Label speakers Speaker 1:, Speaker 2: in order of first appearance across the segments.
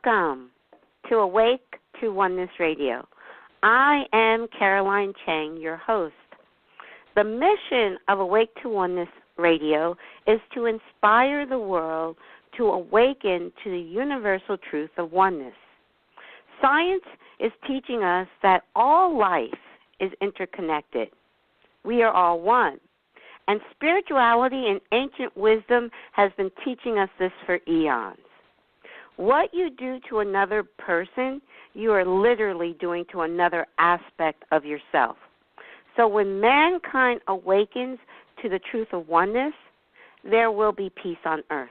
Speaker 1: Welcome to Awake to Oneness Radio. I am Caroline Chang, your host. The mission of Awake to Oneness Radio is to inspire the world to awaken to the universal truth of oneness. Science is teaching us that all life is interconnected. We are all one. And spirituality and ancient wisdom has been teaching us this for eons. What you do to another person, you are literally doing to another aspect of yourself. So when mankind awakens to the truth of oneness, there will be peace on earth.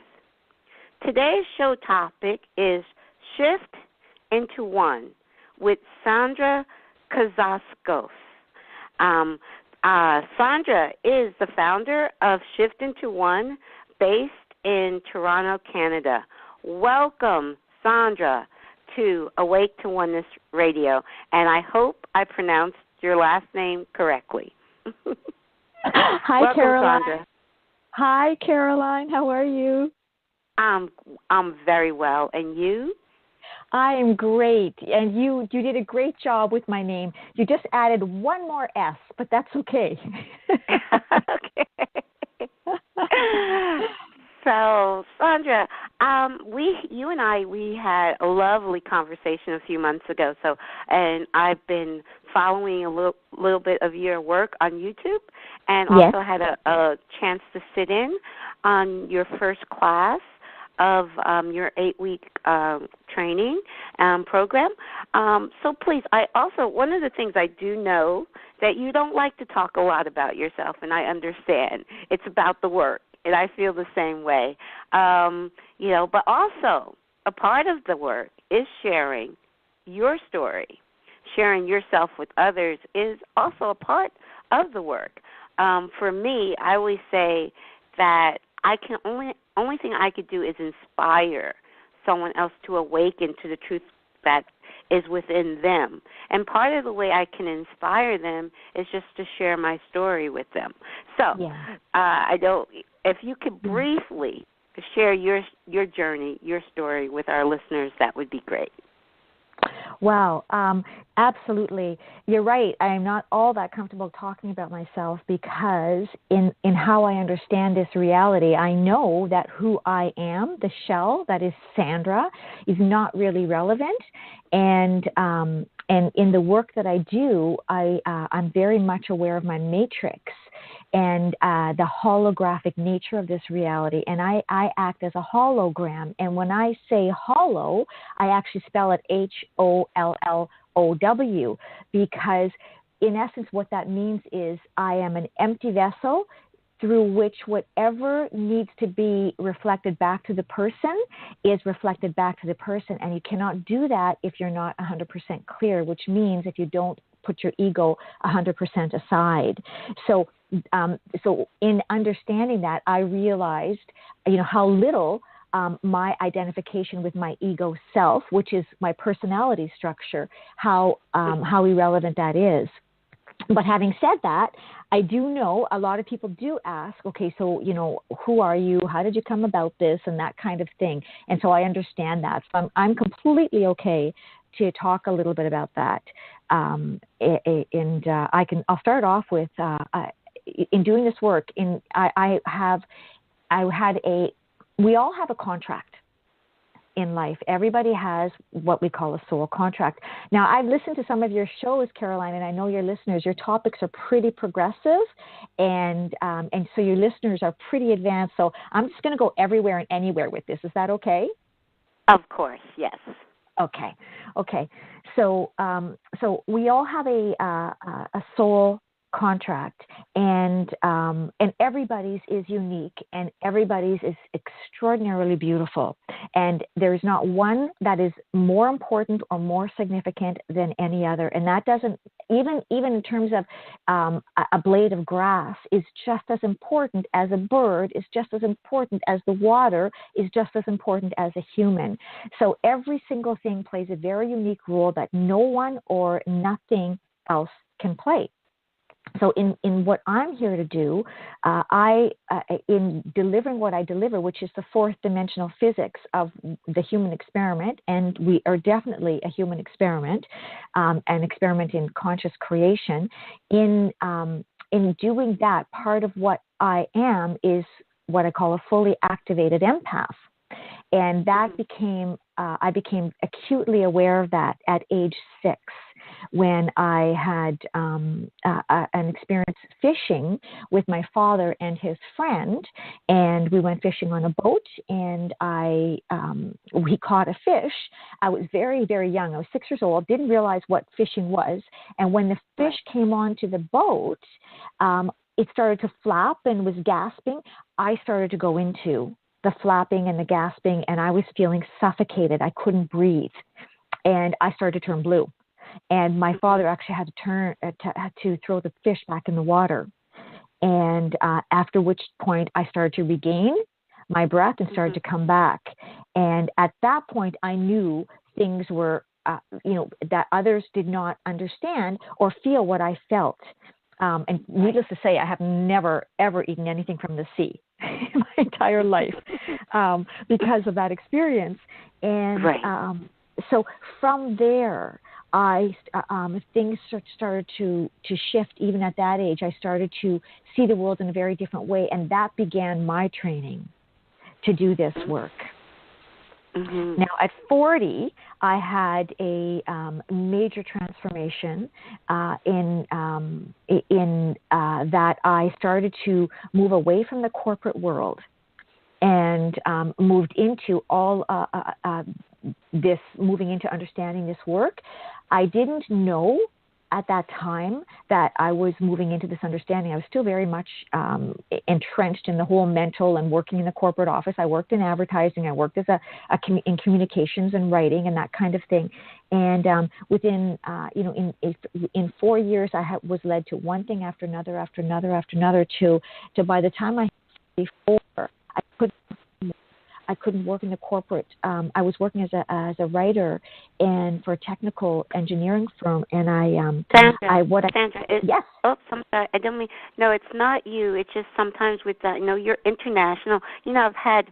Speaker 1: Today's show topic is SHIfT into One with Sandra Kryzakos. Sandra is the founder of SHIfT into One based in Toronto, Canada. Welcome, Sandra, to Awake to Oneness Radio, and I hope I pronounced your last name correctly.
Speaker 2: Hi,
Speaker 1: welcome,
Speaker 2: Caroline.
Speaker 1: Sandra.
Speaker 2: Hi, Caroline. How are you?
Speaker 1: I'm very well, and you?
Speaker 2: I am great, and you did a great job with my name. You just added one more S, but that's okay.
Speaker 1: Okay. So, Sandra, you and I had a lovely conversation a few months ago. And I've been following a little bit of your work on YouTube, and also had a chance to sit in on your first class of your 8-week training program. So please, one of the things I do know that you don't like to talk a lot about yourself, and I understand. It's about the work, and I feel the same way. But also a part of the work is sharing your story. Sharing yourself with others is also a part of the work. For me, I always say that only thing I could do is inspire someone else to awaken to the truth that is within them. And part of the way I can inspire them is just to share my story with them. So, if you could briefly share your journey, your story with our listeners, that would be great.
Speaker 2: Wow, absolutely. You're right. I am not all that comfortable talking about myself because in how I understand this reality, I know that who I am, the shell, that is Sandra, is not really relevant. And in the work that I do, I'm very much aware of my matrix and the holographic nature of this reality. And I act as a hologram. And when I say hollow, I actually spell it HOLLOW, because in essence what that means is I am an empty vessel through which whatever needs to be reflected back to the person is reflected back to the person. And you cannot do that if you're not 100% clear, which means if you don't put your ego 100% aside. So in understanding that, I realized, how little my identification with my ego self, which is my personality structure, how irrelevant that is. But having said that, I do know a lot of people do ask, okay, so, who are you? How did you come about this? And that kind of thing. And so I understand that. So I'm completely okay to talk a little bit about that. I'll start off with, in doing this work, we all have a contract in life. Everybody has what we call a soul contract. Now, I've listened to some of your shows, Caroline, and I know your listeners, your topics are pretty progressive, and so your listeners are pretty advanced. So I'm just going to go everywhere and anywhere with this. Is that okay?
Speaker 1: Of course, yes.
Speaker 2: Okay. So we all have a soul contract, and everybody's is unique, and everybody's is extraordinarily beautiful, and there's not one that is more important or more significant than any other. And that doesn't even in terms of a blade of grass is just as important as a bird, is just as important as the water, is just as important as a human. So every single thing plays a very unique role that no one or nothing else can play. So in what I'm here to do, in delivering what I deliver, which is the fourth dimensional physics of the human experiment, and we are definitely a human experiment, an experiment in conscious creation. In doing that, part of what I am is what I call a fully activated empath. And that I became acutely aware of that at age 6, when I had an experience fishing with my father and his friend, and we went fishing on a boat, and we caught a fish. I was very, very young. I was 6 years old, didn't realize what fishing was, and when the fish came onto the boat, it started to flap and was gasping. I started to go into the flapping and the gasping, and I was feeling suffocated. I couldn't breathe, and I started to turn blue. And my father actually had to throw the fish back in the water. And after which point I started to regain my breath and started to come back. And at that point, I knew things were, that others did not understand or feel what I felt. And needless to say, I have never, ever eaten anything from the sea in my entire life because of that experience. And so from there, things started to shift. Even at that age, I started to see the world in a very different way, and that began my training to do this work. Mm-hmm. Now, at 40, I had a major transformation in that I started to move away from the corporate world and moved into moving into understanding this work. I didn't know at that time that I was moving into this understanding. I was still very much entrenched in the whole mental and working in the corporate office. I worked in advertising. I worked as in communications and writing and that kind of thing. And within, in 4 years, I was led to one thing after another, after another, after another, to by the time I was 44, I couldn't work in the corporate. I was working as a writer and for a technical engineering firm, and
Speaker 1: Sandra,
Speaker 2: yes.
Speaker 1: Oh, I'm sorry. I don't mean. No, it's not you. It's just sometimes with that. You're international. I've had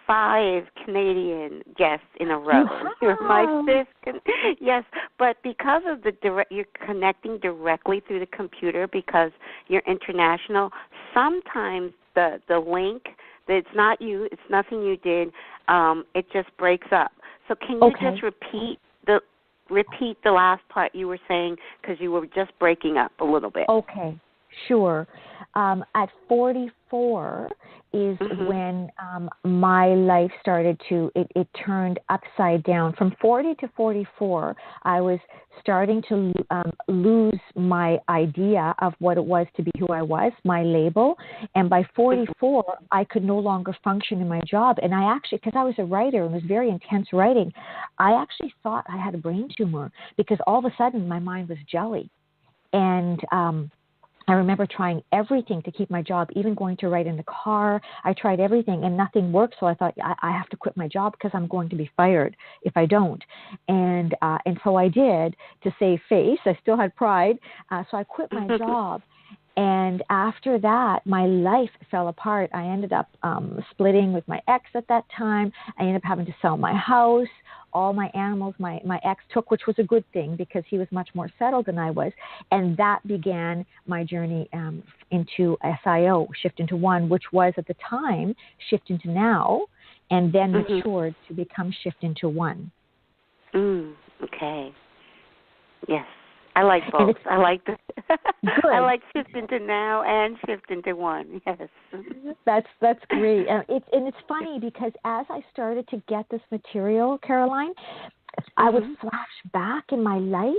Speaker 1: 5 Canadian guests in a row. You're my 5th. Yes, but because of you're connecting directly through the computer because you're international. Sometimes the link. It's not you. It's nothing you did. It just breaks up. So can you just repeat the last part you were saying, because you were just breaking up a little bit?
Speaker 2: Okay, sure. At 44 is when my life started to, it turned upside down. From 40 to 44, I was starting to lose my idea of what it was to be who I was, my label. And by 44, I could no longer function in my job. And I actually, because I was a writer and was very intense writing, I actually thought I had a brain tumor because all of a sudden my mind was jelly. And I remember trying everything to keep my job, even going to write in the car. I tried everything and nothing worked. So I thought I have to quit my job because I'm going to be fired if I don't. And so I did to save face. I still had pride. So I quit my job. And after that, my life fell apart. I ended up splitting with my ex at that time. I ended up having to sell my house. All my animals my ex took, which was a good thing because he was much more settled than I was. And that began my journey into SIO, Shift into One, which was at the time Shift into Now, and then matured to become Shift into One.
Speaker 1: Okay. Yes. I like both. I like I like Shift into Now and Shift into One. Yes.
Speaker 2: That's great. It's funny because as I started to get this material, Caroline, I would flash back in my life.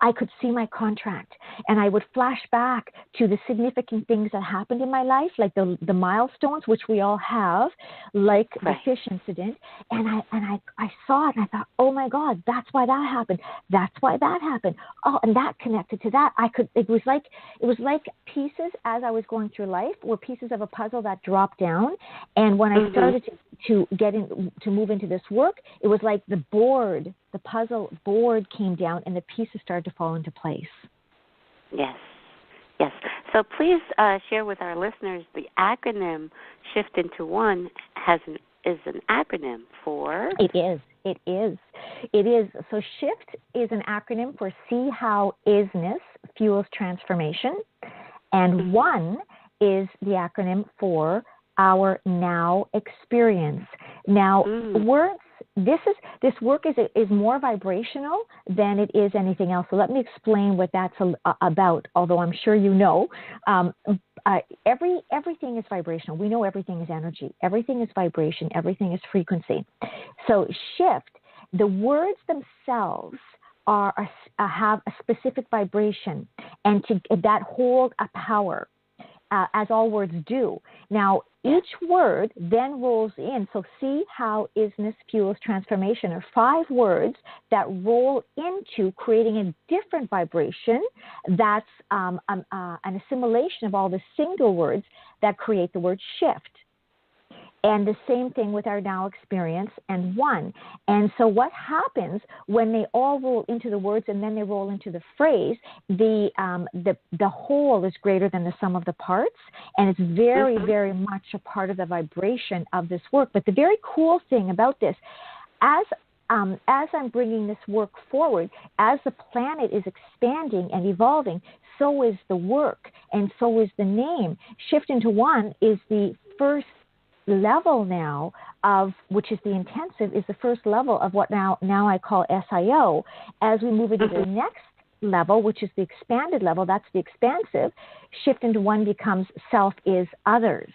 Speaker 2: I could see my contract, and I would flash back to the significant things that happened in my life, like the milestones, which we all have, like the fish incident. And I saw it, and I thought, oh my God, that's why that happened. That's why that happened. Oh, and that connected to that. It was like pieces as I was going through life were pieces of a puzzle that dropped down. And when I started to move into this work, it was like the puzzle board came down and the pieces started to fall into place.
Speaker 1: Yes. Yes. So please share with our listeners the acronym SHIfT into One is an acronym for.
Speaker 2: It is. So SHIfT is an acronym for See How Isness Fuels Transformation, and One is the acronym for Our Now Experience. Now, words. This work is more vibrational than it is anything else. So let me explain what that's about. Although I'm sure you know, everything is vibrational. We know everything is energy. Everything is vibration. Everything is frequency. So SHIfT, the words themselves have a specific vibration, and that hold a power, as all words do. Now, each word then rolls in. So See How Isness Fuels Transformation are 5 words that roll into creating a different vibration that's an assimilation of all the single words that create the word SHIfT. And the same thing with Our Now Experience and One. And so what happens when they all roll into the words and then they roll into the phrase, the whole is greater than the sum of the parts, and it's very, very much a part of the vibration of this work. But the very cool thing about this, as I'm bringing this work forward, as the planet is expanding and evolving, so is the work, and so is the name. SHIfT into One is the first level now of, which is the intensive, is the first level of what now I call SIO. As we move into the next level, which is the expanded level, that's the expansive, SHIfT into One becomes Self is Others.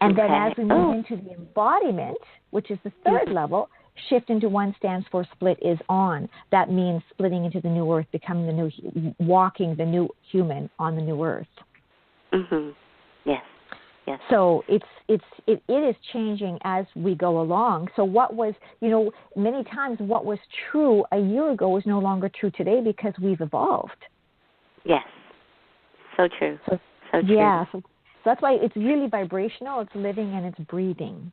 Speaker 2: And then as we move into the embodiment, which is the third level, SHIfT into One stands for Split is On. That means splitting into the new earth, becoming the new, walking the new human on the new earth.
Speaker 1: Yes. Yes.
Speaker 2: So it is changing as we go along. So what was, many times what was true a year ago is no longer true today because we've evolved. Yes.
Speaker 1: So true. So true.
Speaker 2: Yeah. So that's why it's really vibrational. It's living and it's breathing.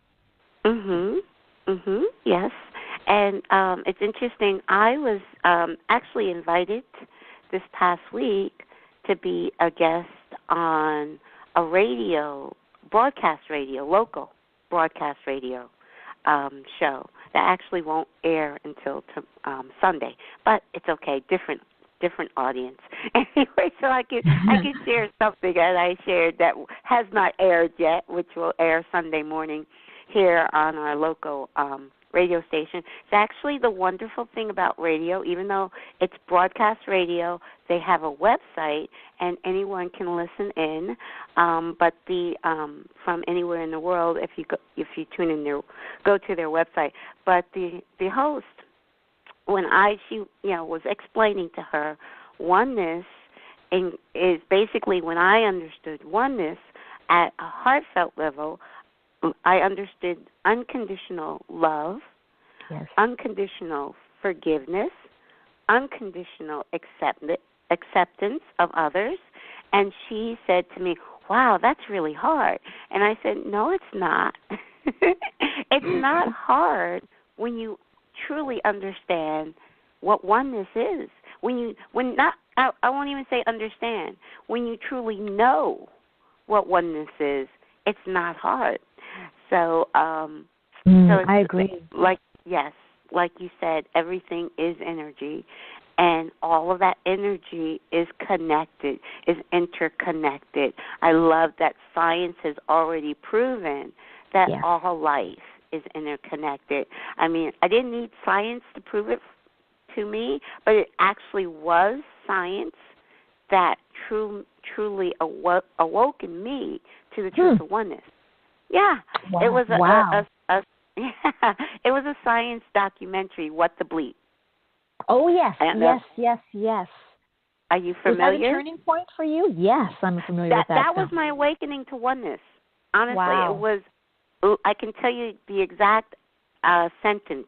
Speaker 1: Yes. And it's interesting. I was actually invited this past week to be a guest on a local broadcast radio show that actually won't air until Sunday, but it's okay. Different audience. Anyway, so I could share something that I shared that has not aired yet, which will air Sunday morning here on our local radio station. It's actually the wonderful thing about radio, even though it's broadcast radio, they have a website and anyone can listen in. But from anywhere in the world, if you tune in there, go to their website. But the host, when she was explaining to her oneness, is basically when I understood oneness at a heartfelt level, I understood unconditional love, unconditional forgiveness, unconditional acceptance of others. And she said to me, "Wow, that's really hard." And I said, "No, it's not. It's not hard when you truly understand what oneness is. I won't even say understand. When you truly know what oneness is, it's not hard." So,
Speaker 2: I agree.
Speaker 1: Like you said, everything is energy, and all of that energy is connected, is interconnected. I love that science has already proven that all life is interconnected. I mean, I didn't need science to prove it to me, but it actually was science that truly awoke in me to the truth of oneness. Yeah,
Speaker 2: wow.
Speaker 1: It was it was a science documentary, What the Bleep.
Speaker 2: Oh, yes.
Speaker 1: Are you familiar?
Speaker 2: Was that a turning point for you? Yes, I'm familiar with that.
Speaker 1: That was my awakening to oneness. Honestly, It was. I can tell you the exact sentence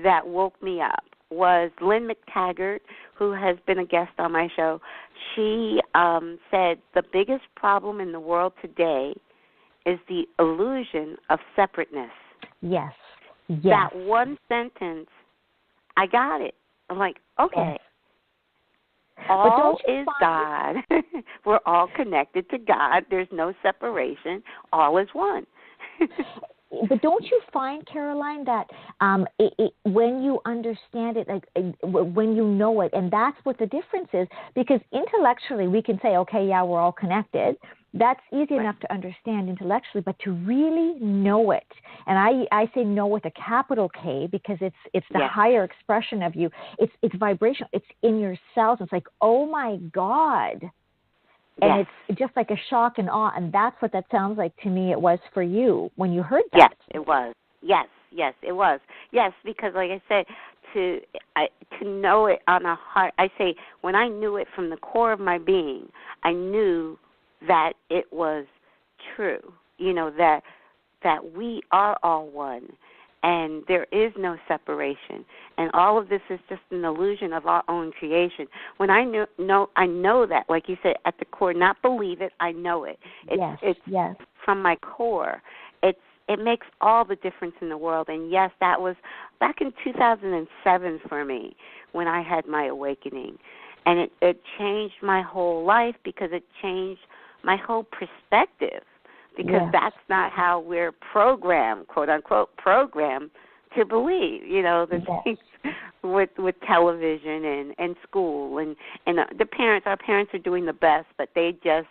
Speaker 1: that woke me up was Lynn McTaggart, who has been a guest on my show. She said the biggest problem in the world today is the illusion of separateness.
Speaker 2: Yes.
Speaker 1: That one sentence, I got it. I'm like, okay. All is God. We're all connected to God. There's no separation. All is one.
Speaker 2: But don't you find, Caroline, that when you understand it, like when you know it, and that's what the difference is, because intellectually we can say, okay, yeah, we're all connected. That's easy enough to understand intellectually, but to really know it, and I say know with a capital K because it's the higher expression of you. It's vibrational. It's in your cells. It's like, oh my God. And it's just like a shock and awe, and that's what that sounds like to me it was for you when you heard that.
Speaker 1: Yes, it was. Yes, it was. Yes, because like I said, to know it on a heart, I say when I knew it from the core of my being, I knew that it was true, that we are all one. And there is no separation, and all of this is just an illusion of our own creation. When I know that, like you said, at the core, not believe it, I know it. It's from my core. It makes all the difference in the world. And yes, that was back in 2007 for me when I had my awakening, and it changed my whole life because it changed my whole perspective. Because that's not how we're programmed, quote unquote, programmed to believe. The things with television and school and the parents. Our parents are doing the best, but they just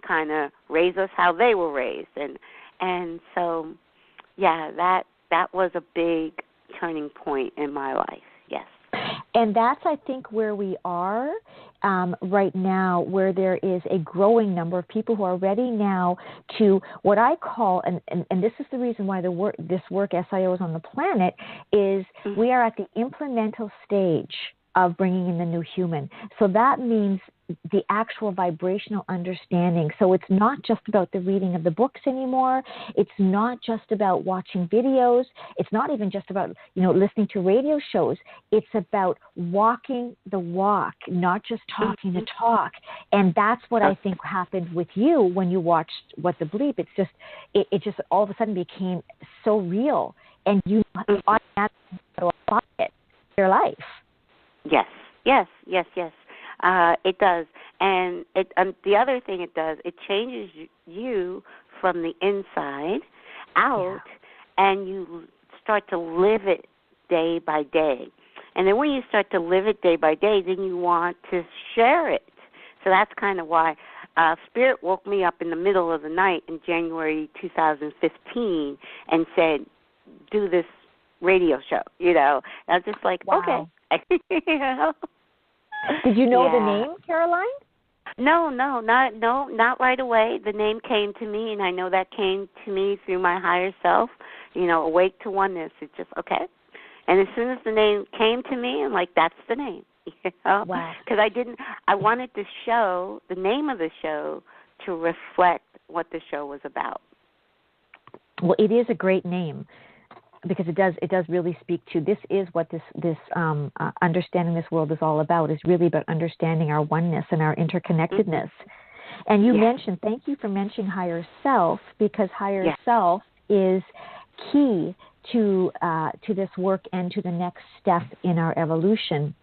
Speaker 1: kind of raise us how they were raised, and so that was a big turning point in my life. Yes.
Speaker 2: And that's, I think, where we are right now, where there is a growing number of people who are ready now to what I call, and this is the reason why this work SIO is on the planet, is we are at the implemental stage of bringing in the new human. So that means the actual vibrational understanding. So it's not just about the reading of the books anymore. It's not just about watching videos. It's not even just about, listening to radio shows. It's about walking the walk, not just talking the talk. And that's what I think happened with you when you watched What the Bleep. It's just, it just all of a sudden became so real, and you automatically apply it to your life.
Speaker 1: Yes. It does. And the other thing it does, it changes you from the inside out, and you start to live it day by day. And then when you start to live it day by day, then you want to share it. So that's kind of why Spirit woke me up in the middle of the night in January 2015 and said, do this radio show, I was just like, okay.
Speaker 2: Did you know the name, Caroline?
Speaker 1: No, not right away. The name came to me, and I know that came to me through my higher self, awake to oneness. It's just, okay. And as soon as the name came to me, I'm like, that's the name.
Speaker 2: Wow.
Speaker 1: Because I wanted the name of the show to reflect what the show was about.
Speaker 2: Well, it is a great name, because it does really speak to, this is what this understanding this world is all about, is really about understanding our oneness and our interconnectedness. And you mentioned, thank you for mentioning higher self, because higher self is key to this work and to the next step in our evolution.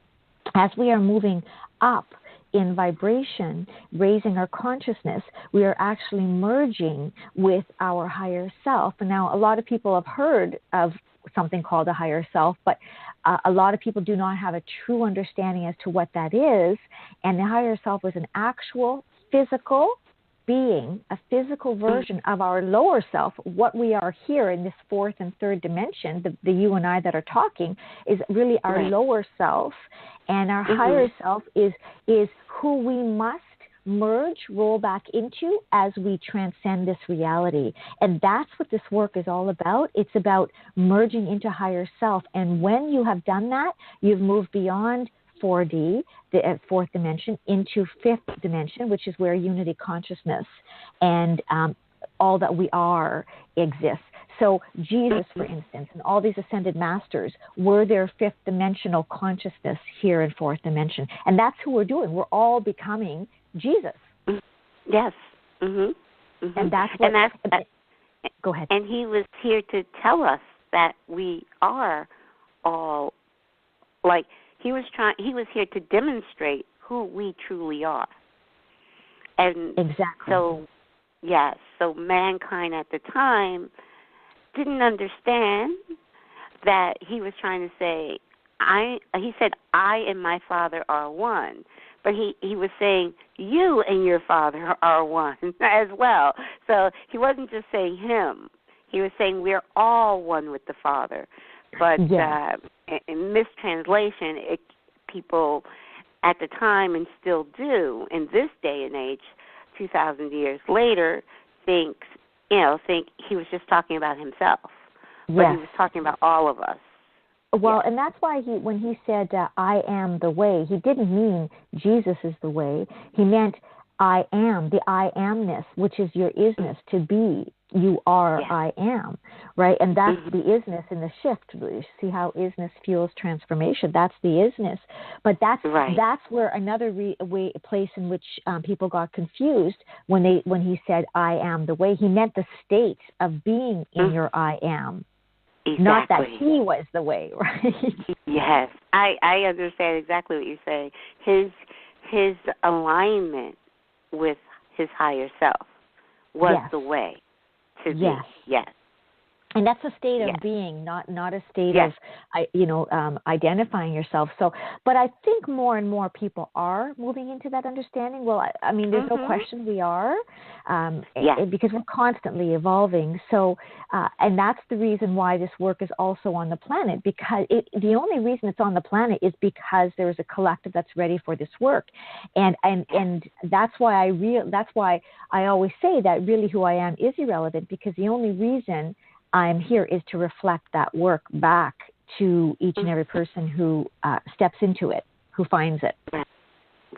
Speaker 2: As we are moving up in vibration, raising our consciousness, we are actually merging with our higher self. And now a lot of people have heard of something called a higher self, but a lot of people do not have a true understanding as to what that is. And the higher self is an actual physical being, a physical version of our lower self. What we are here in this fourth and third dimension, the you and I that are talking, is really our lower self. And our higher self is who we must merge, roll back into as we transcend this reality. And that's what this work is all about. It's about merging into higher self. And when you have done that, you've moved beyond 4D, the fourth dimension, into fifth dimension, which is where unity consciousness and all that we are exists. So Jesus, for instance, and all these ascended masters were their fifth dimensional consciousness here in fourth dimension. And that's who we're doing. We're all becoming Jesus.
Speaker 1: Yes.
Speaker 2: And that's what... go ahead.
Speaker 1: And he was here to tell us that we are all, like, he was here to demonstrate who we truly are. And
Speaker 2: exactly.
Speaker 1: so, yes, so mankind at the time didn't understand that he was trying to say, he said, I and my Father are one. But he was saying, you and your Father are one as well. So he wasn't just saying him. He was saying we're all one with the Father. But
Speaker 2: yes.
Speaker 1: In mistranslation, people at the time, and still do in this day and age, 2,000 years later, think he was just talking about himself. But
Speaker 2: yes.
Speaker 1: he was talking about all of us.
Speaker 2: Well,
Speaker 1: yes.
Speaker 2: And that's why when he said, I am the way, he didn't mean Jesus is the way. He meant I am, the I amness, which is your isness, to be. You are,
Speaker 1: yes.
Speaker 2: I am, right? And that's the isness in the SHIfT. You see how isness fuels transformation. That's the isness. But that's where another place in which people got confused when he said I am the way. He meant the state of being in your I am.
Speaker 1: Exactly.
Speaker 2: Not that he was the way, right?
Speaker 1: Yes, I understand exactly what you're saying. His alignment with his higher self was the way to be. Yes.
Speaker 2: And that's a state of being, not a state of, identifying yourself. So, but I think more and more people are moving into that understanding. Well, I mean, there's no question we are, because we're constantly evolving. So, and that's the reason why this work is also on the planet, because the only reason it's on the planet is because there is a collective that's ready for this work, and that's why I always say that really who I am is irrelevant, because the only reason I'm here is to reflect that work back to each and every person who steps into it, who finds it.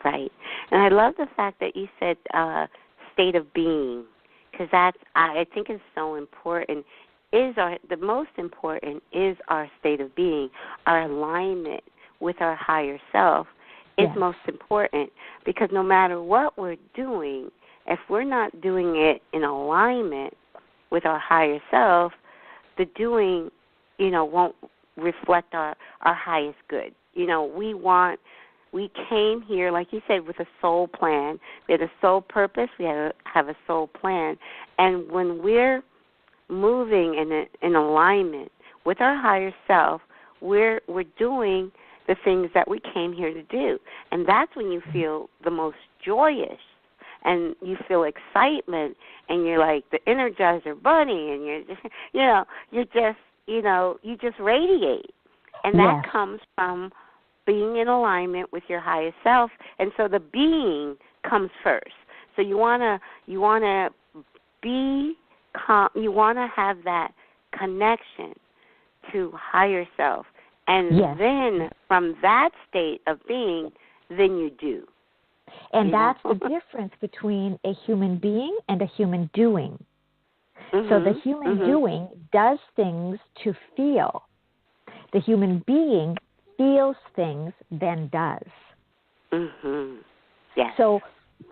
Speaker 1: Right. And I love the fact that you said state of being, because I think is so important. The most important is our state of being. Our alignment with our higher self is most important, because no matter what we're doing, if we're not doing it in alignment with our higher self, the doing, won't reflect our highest good. We came here, like you said, with a soul plan. We had a soul purpose. We have a soul plan. And when we're moving in alignment with our higher self, we're doing the things that we came here to do. And that's when you feel the most joyous, and you feel excitement, and you're like the Energizer Bunny, and you just radiate. And that comes from being in alignment with your highest self. And so the being comes first. So you wanna have that connection to higher self. And then from that state of being, then you do.
Speaker 2: And that's the difference between a human being and a human doing. So the human doing does things to feel. The human being feels things, then does.
Speaker 1: Yes.
Speaker 2: So,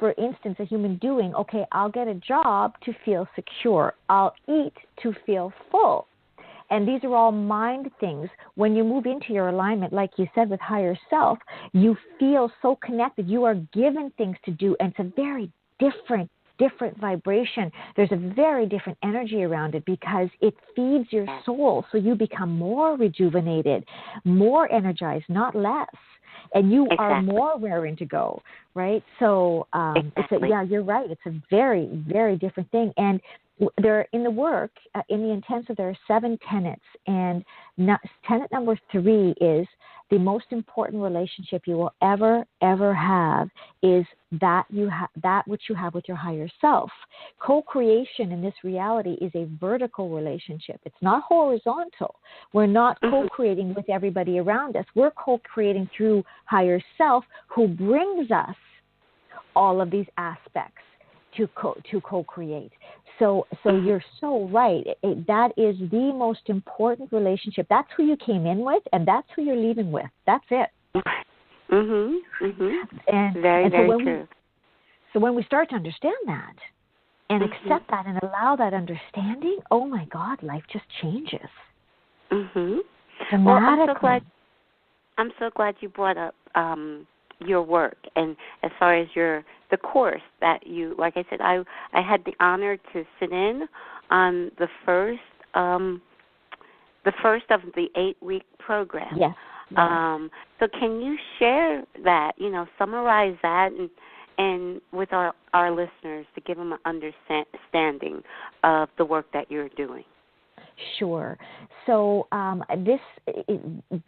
Speaker 2: for instance, a human doing, okay, I'll get a job to feel secure. I'll eat to feel full. And these are all mind things. When you move into your alignment, like you said, with higher self, you feel so connected. You are given things to do, and it's a very different vibration. There's a very different energy around it, because it feeds your soul, so you become more rejuvenated, more energized, not less. And you are more raring to go, right? So you're right. It's a very, very different thing. And there, in the work, in the intensive, there are 7 tenets, and tenet number 3 is the most important relationship you will ever have is that which you have with your higher self. Co-creation in this reality is a vertical relationship. It's not horizontal. We're not co-creating with everybody around us. We're co-creating through higher self, who brings us all of these aspects to co-create. So you're so right. That is the most important relationship. That's who you came in with, and that's who you're leaving with. That's it. And
Speaker 1: very true.
Speaker 2: So when we start to understand that and accept that and allow that understanding, oh my God, life just changes.
Speaker 1: Well, I'm so glad you brought up your work, and as far as the course that you, like I said, I had the honor to sit in on the first of the 8-week program.
Speaker 2: Yes.
Speaker 1: So can you share that? Summarize that and with our listeners to give them an understanding of the work that you're doing.
Speaker 2: Sure. So the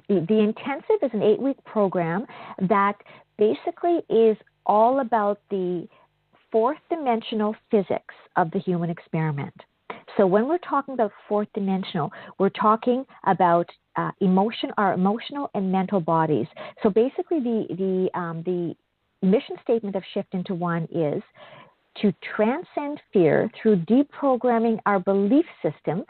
Speaker 2: intensive is an 8-week program that basically is all about the fourth dimensional physics of the human experiment. So when we're talking about fourth dimensional, we're talking about our emotional and mental bodies. So basically the mission statement of Shift into One is to transcend fear through deprogramming our belief system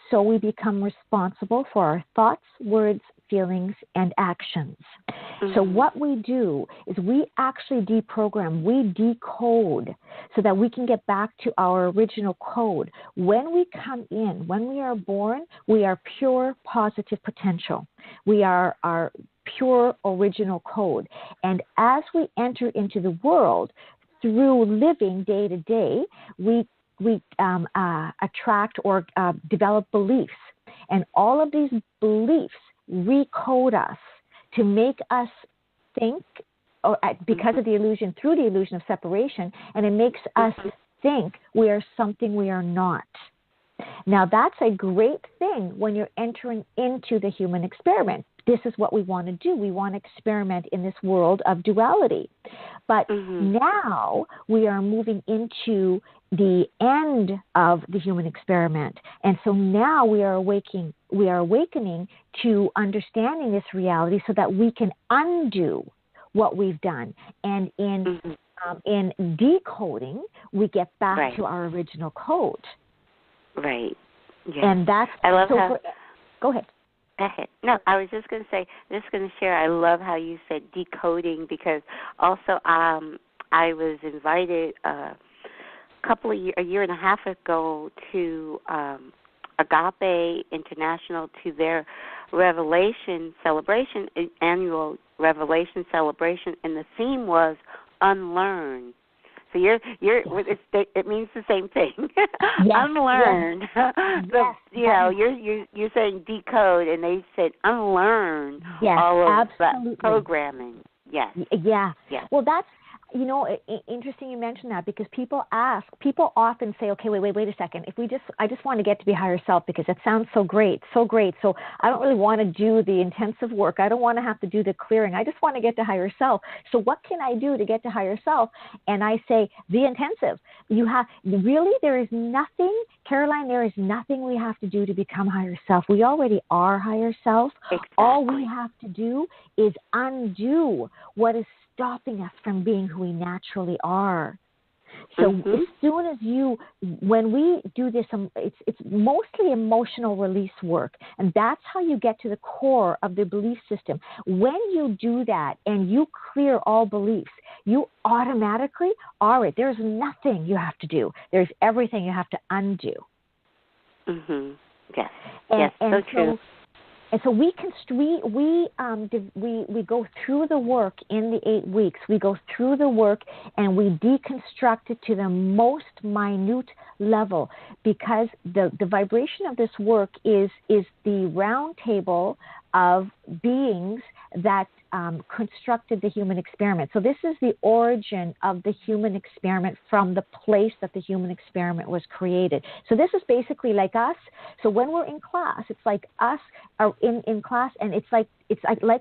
Speaker 2: so we become responsible for our thoughts, words, feelings, and actions. Mm-hmm. So what we do is we actually deprogram, we decode so that we can get back to our original code. When we come in, when we are born, we are pure positive potential. We are our pure original code. And as we enter into the world, through living day to day, we attract or develop beliefs. And all of these beliefs recode us to make us think, or because of the illusion, through the illusion of separation, and it makes us think we are something we are not. Now, that's a great thing when you're entering into the human experiment. This is what we want to do. We want to experiment in this world of duality. But now we are moving into the end of the human experiment. And so now we are awakening to understanding this reality so that we can undo what we've done. And in decoding, we get back to our original code.
Speaker 1: Right. Yes.
Speaker 2: And that's
Speaker 1: I love how.
Speaker 2: Go ahead.
Speaker 1: No, I was just going to say, share. I love how you said decoding, because also I was invited a year and a half ago to Agape International to their Revelation celebration, annual Revelation celebration, and the theme was unlearn. So it means the same thing.
Speaker 2: Yes,
Speaker 1: unlearn.
Speaker 2: Yes.
Speaker 1: You're saying decode, and they said unlearn all of that programming. Yes.
Speaker 2: Yeah.
Speaker 1: Yes.
Speaker 2: Well, that's interesting you mentioned that, because people often say, okay, wait a second. I just want to get to be higher self because it sounds so great. So I don't really want to do the intensive work. I don't want to have to do the clearing. I just want to get to higher self. So what can I do to get to higher self? And I say, the intensive. There is nothing, Caroline, there is nothing we have to do to become higher self. We already are higher self.
Speaker 1: Exactly.
Speaker 2: All we have to do is undo what is stopping us from being who we naturally are. So as soon as when we do this, it's mostly emotional release work, and that's how you get to the core of the belief system. When you do that and you clear all beliefs, you automatically are it. There's nothing you have to do. There's everything you have to undo.
Speaker 1: Yes.
Speaker 2: Yes,
Speaker 1: so true.
Speaker 2: And so we go through the work in the 8 weeks. We go through the work and we deconstruct it to the most minute level, because the vibration of this work is the round table of beings that constructed the human experiment. So this is the origin of the human experiment from the place that the human experiment was created. So this is basically like us. So when we're in class, it's like us are in class, and it's like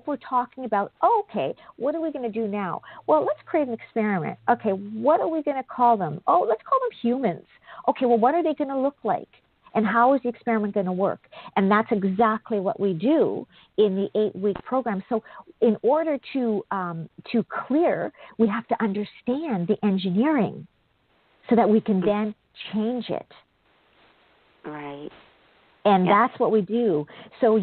Speaker 2: we're talking about, okay, what are we going to do now? Well, let's create an experiment. Okay, what are we going to call them? Oh, let's call them humans. Okay, well, what are they going to look like? And how is the experiment going to work? And that's exactly what we do in the 8-week program. So in order to clear, we have to understand the engineering so that we can then change it.
Speaker 1: Right.
Speaker 2: And that's what we do. So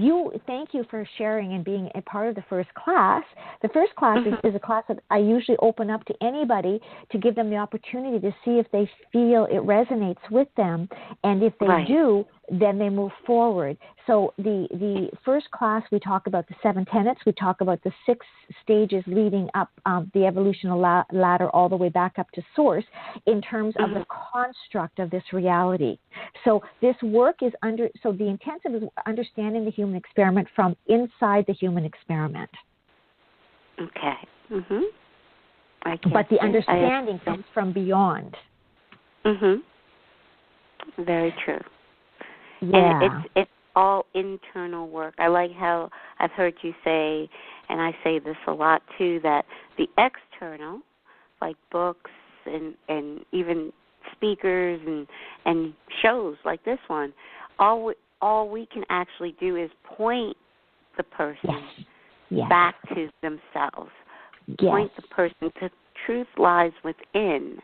Speaker 2: thank you for sharing and being a part of the first class. The first class is a class that I usually open up to anybody to give them the opportunity to see if they feel it resonates with them. And if they do, then they move forward. So the first class, we talk about the 7 tenets. We talk about the 6 stages leading up the evolutional ladder all the way back up to source in terms of the construct of this reality. So this work is so the intensive is understanding the human experiment from inside the human experiment.
Speaker 1: Okay.
Speaker 2: But the understanding comes from beyond.
Speaker 1: Very true.
Speaker 2: Yeah.
Speaker 1: And it's all internal work. I like how I've heard you say, and I say this a lot too, that the external, like books and even speakers and shows like this one, all we can actually do is point the person back to themselves. Point the person to truth lies within.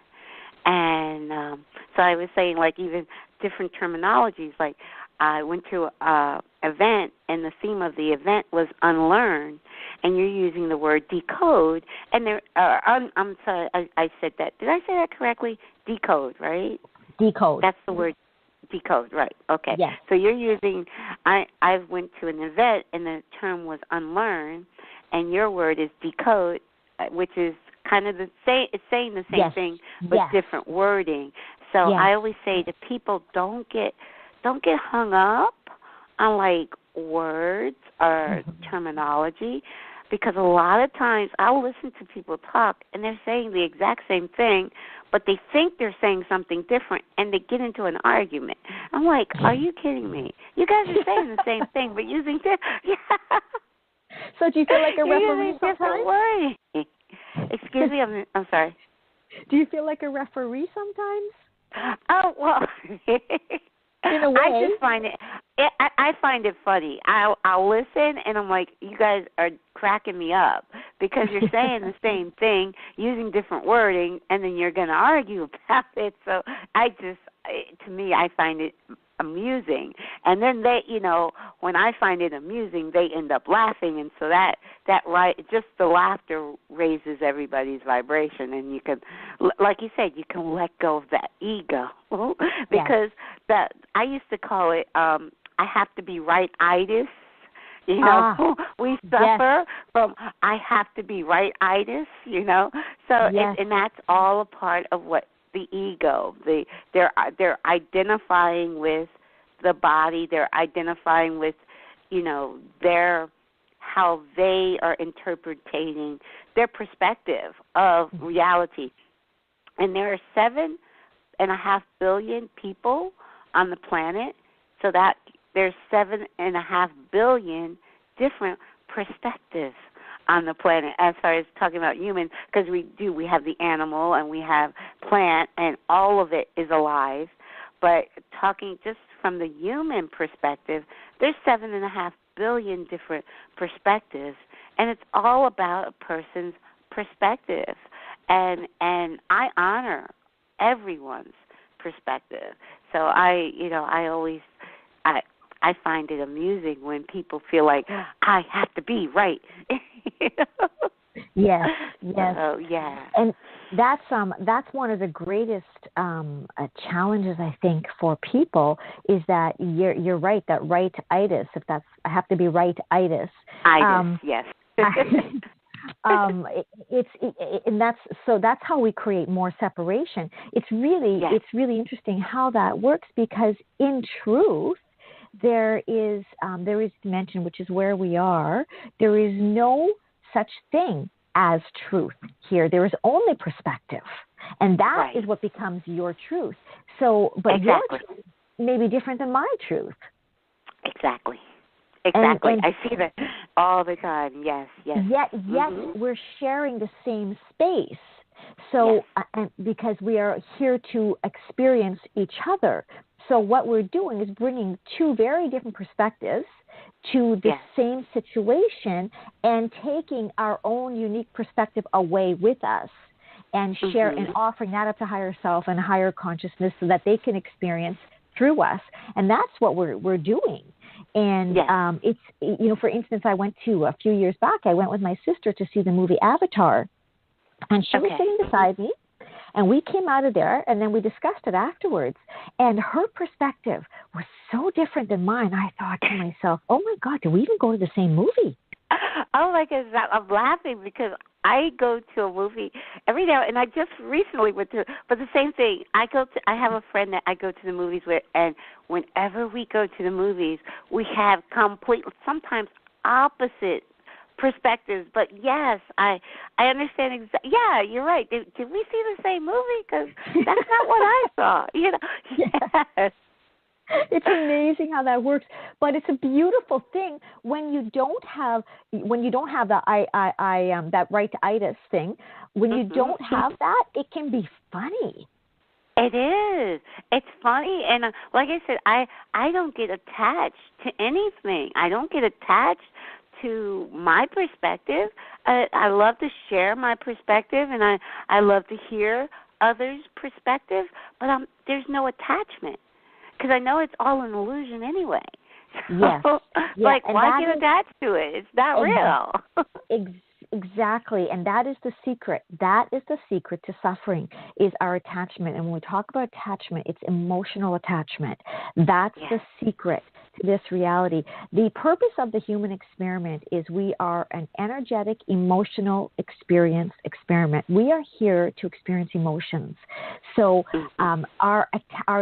Speaker 1: And so I was saying, like, even different terminologies. Like, I went to an event, and the theme of the event was unlearn, and you're using the word decode. And I'm sorry, I said that. Did I say that correctly? Decode, right?
Speaker 2: Decode.
Speaker 1: That's the word. Decode, right? Okay.
Speaker 2: Yes.
Speaker 1: So you're using. I went to an event, and the term was unlearn, and your word is decode, which is kind of the same. It's saying the same thing, but different wording. So I always say to people, don't get hung up on like words or terminology, because a lot of times I'll listen to people talk and they're saying the exact same thing, but they think they're saying something different, and they get into an argument. I'm like, are you kidding me? You guys are saying the same thing, but using different.
Speaker 2: So do you feel like a referee sometimes?
Speaker 1: Excuse me, I'm sorry.
Speaker 2: Do you feel like a referee sometimes?
Speaker 1: Oh, well,
Speaker 2: in a way.
Speaker 1: I just find I find it funny. I'll listen, and I'm like, you guys are cracking me up, because you're saying the same thing using different wording, and then you're going to argue about it. So to me, I find it amusing. And then they, when I find it amusing, they end up laughing, and so that just the laughter raises everybody's vibration, and you can, like you said, you can let go of that ego, because that I used to call it I have to be right-itis. We suffer from I have to be right-itis, So and that's all a part of what the ego. They're identifying with the body. They're identifying with, how they are interpreting their perspective of reality. And there are 7.5 billion people on the planet, so that there's 7.5 billion different perspectives on the planet as far as talking about humans, because we have the animal and we have plant, and all of it is alive. But talking just from the human perspective, there's 7.5 billion different perspectives, and it's all about a person's perspective. And I honor everyone's perspective. So I find it amusing when people feel like I have to be right.
Speaker 2: Yes.
Speaker 1: So, yeah.
Speaker 2: And that's one of the greatest challenges, I think, for people, is that you're right, that right-itis, if that's I have to be right-itis.
Speaker 1: Yes.
Speaker 2: And that's how we create more separation. It's really interesting how that works, because in truth, there is dimension, which is where we are. There is no such thing as truth here. There is only perspective, and that is what becomes your truth. So, but your truth may be different than my truth. Exactly.
Speaker 1: And I see that all the time. Yes.
Speaker 2: Yet we're sharing the same space. So, and because we are here to experience each other. So what we're doing is bringing 2 very different perspectives to the same situation, and taking our own unique perspective away with us, and share and offering that up to higher self and higher consciousness, so that they can experience through us. And that's what we're doing. And it's, for instance, I went to, a few years back, I went with my sister to see the movie Avatar, and she was sitting beside me. And we came out of there, and then we discussed it afterwards. And her perspective was so different than mine. I thought to myself, oh my God, did we even go to the same movie?
Speaker 1: Oh my goodness, I'm laughing because I go to a movie every now, and I just recently went to, but the same thing. I have a friend that I go to the movies with, and whenever we go to the movies, we have sometimes opposite perspectives. But yes, I understand Yeah, you're right. Did we see the same movie? Because that's not what I saw. Yes.
Speaker 2: It's amazing how that works, but it's a beautiful thing when you don't have that right-itis thing. When you don't have that, it can be funny.
Speaker 1: It is. It's funny, and like I said, I don't get attached to anything. I don't get attached to my perspective. I love to share my perspective, and I love to hear others' perspective, but there's no attachment. Because I know it's all an illusion anyway.
Speaker 2: Yes.
Speaker 1: Like, why get attached to it? It's not real.
Speaker 2: Exactly. And that is the secret. That is the secret to suffering, is our attachment. And when we talk about attachment, it's emotional attachment. That's the secret to this reality. The purpose of the human experiment is we are an energetic, emotional experiment. We are here to experience emotions. So our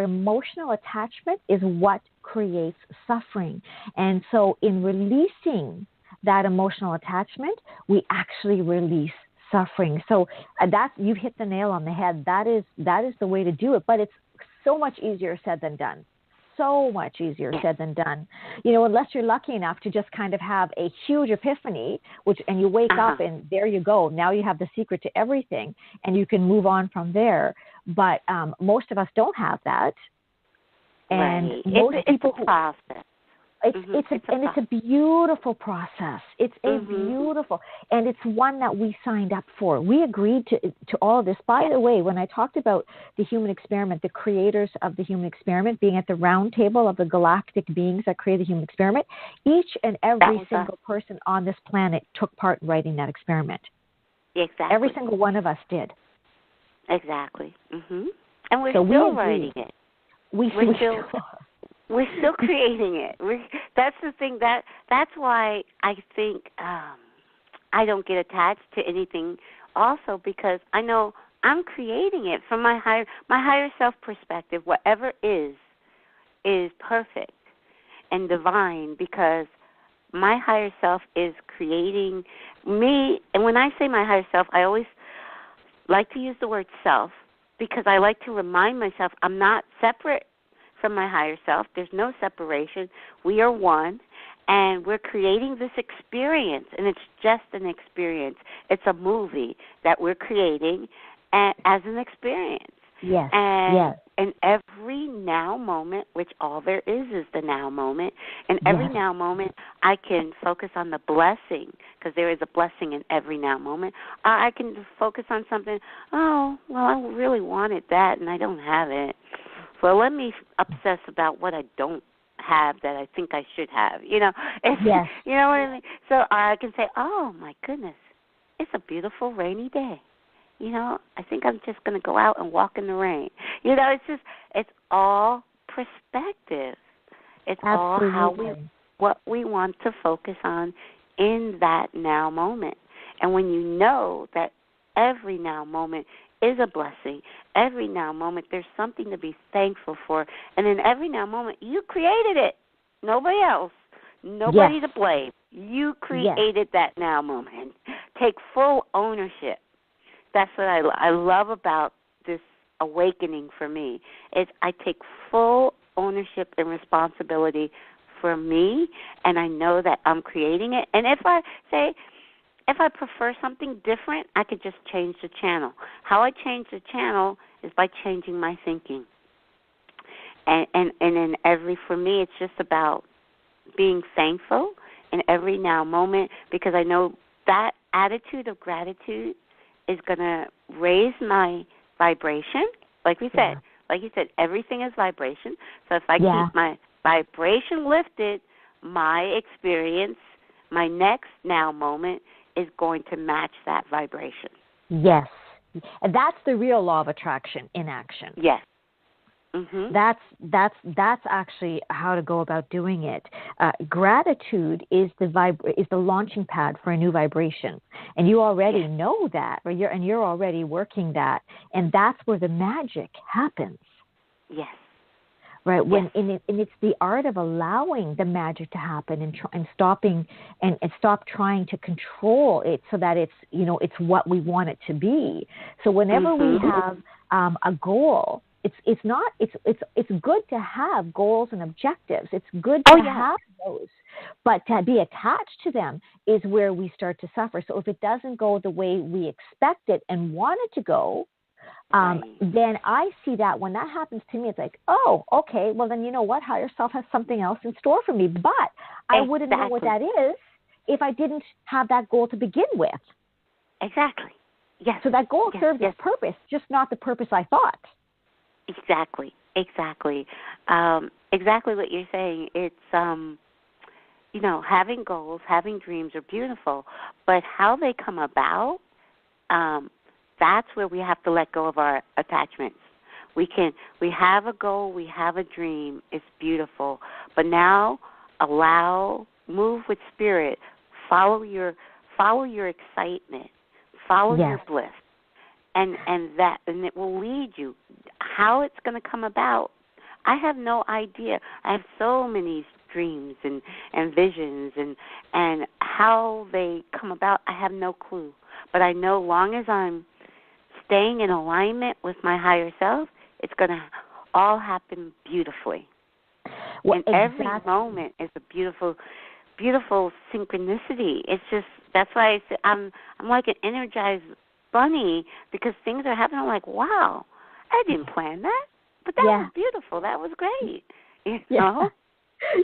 Speaker 2: emotional attachment is what creates suffering. And so in releasing that emotional attachment, we actually release suffering. So you've hit the nail on the head. That is the way to do it. But it's so much easier said than done. So much easier said than done. Unless you're lucky enough to just kind of have a huge epiphany, and you wake up and there you go. Now you have the secret to everything, and you can move on from there. But most of us don't have that. And most people
Speaker 1: process.
Speaker 2: It's a beautiful process. It's a beautiful, and it's one that we signed up for. We agreed to all of this. By the way, when I talked about the human experiment, the creators of the human experiment being at the round table of the galactic beings that created the human experiment, each and every single person on this planet took part in writing that experiment.
Speaker 1: Exactly.
Speaker 2: Every single one of us did.
Speaker 1: Exactly. And we're still writing it. We're still creating it. That's the thing. That's why I think I don't get attached to anything. Also, because I know I'm creating it from my higher self perspective. Whatever is perfect and divine, because my higher self is creating me. And when I say my higher self, I always like to use the word self, because I like to remind myself I'm not separate from my higher self. There's no separation. We are one, and we're creating this experience, and it's just an experience. It's a movie that we're creating as an experience.
Speaker 2: Yes.
Speaker 1: And every now moment, which all there is the now moment, and every now moment I can focus on the blessing, because there is a blessing in every now moment. I can focus on something, I really wanted that, and I don't have it. Well, let me obsess about what I don't have that I think I should have. You know what I mean? So I can say, oh, my goodness, it's a beautiful rainy day. I think I'm just going to go out and walk in the rain. It's all perspective. It's
Speaker 2: Absolutely.
Speaker 1: all what we want to focus on in that now moment. And when you know that every now moment is a blessing, every now moment there's something to be thankful for, and in every now moment you created it. Nobody else. Nobody to blame. You created that now moment. Take full ownership. That's what I love about this awakening for me, is I take full ownership and responsibility for me, and I know that I'm creating it. And if I prefer something different, I could just change the channel. How I change the channel is by changing my thinking. And for me, it's just about being thankful in every now moment, because I know that attitude of gratitude is going to raise my vibration. Like you said, everything is vibration. So if I keep my vibration lifted, my experience, my next now moment is going to match that vibration.
Speaker 2: Yes. And that's the real law of attraction in action.
Speaker 1: Yes. Mm-hmm.
Speaker 2: That's actually how to go about doing it. Gratitude is the launching pad for a new vibration, and you already know that, or you're already working that, and that's where the magic happens.
Speaker 1: Yes.
Speaker 2: Right. When and it's the art of allowing the magic to happen and stopping and stop trying to control it so that it's what we want it to be. So whenever we have a goal. It's good to have goals and objectives. It's good to have those, but to be attached to them is where we start to suffer. So if it doesn't go the way we expect it and want it to go, then I see that when that happens to me, it's like, oh, okay, well then you know what? Higher self has something else in store for me, but I wouldn't know what that is if I didn't have that goal to begin with.
Speaker 1: Exactly. Yes.
Speaker 2: So that goal serves its purpose, just not the purpose I thought.
Speaker 1: Exactly. Exactly what you're saying. It's, having goals, having dreams are beautiful, but how they come about, that's where we have to let go of our attachments. We have a goal, we have a dream, it's beautiful, but now move with spirit, follow your excitement, follow your bliss. And it will lead you. How it's going to come about, I have no idea. I have so many dreams and visions, and how they come about, I have no clue. But I know long as I'm staying in alignment with my higher self, it's going to all happen beautifully. And every moment is a beautiful, beautiful synchronicity. It's just, that's why I say I'm like an energized bunny, because things are happening. I'm like, wow, I didn't plan that, but that was beautiful. That was great. You know?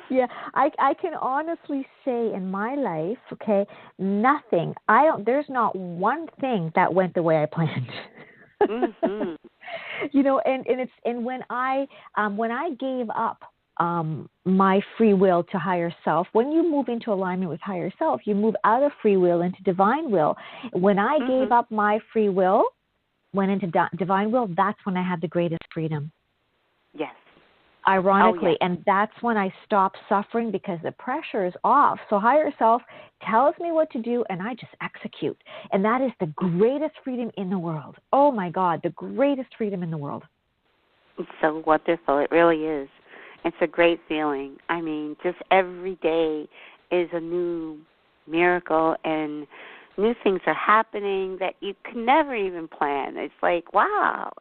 Speaker 2: Yeah, I can honestly say in my life, okay, there's not one thing that went the way I planned.
Speaker 1: Mm-hmm.
Speaker 2: And when I gave up my free will to higher self. When you move into alignment with higher self, you move out of free will into divine will. When I gave up my free will, went into divine will, that's when I had the greatest freedom.
Speaker 1: Yes.
Speaker 2: Ironically, and that's when I stopped suffering because the pressure is off. So higher self tells me what to do, and I just execute. And that is the greatest freedom in the world. Oh, my God, the greatest freedom in the world.
Speaker 1: It's so wonderful. It really is. It's a great feeling. I mean, just every day is a new miracle, and new things are happening that you can never even plan. It's like, wow.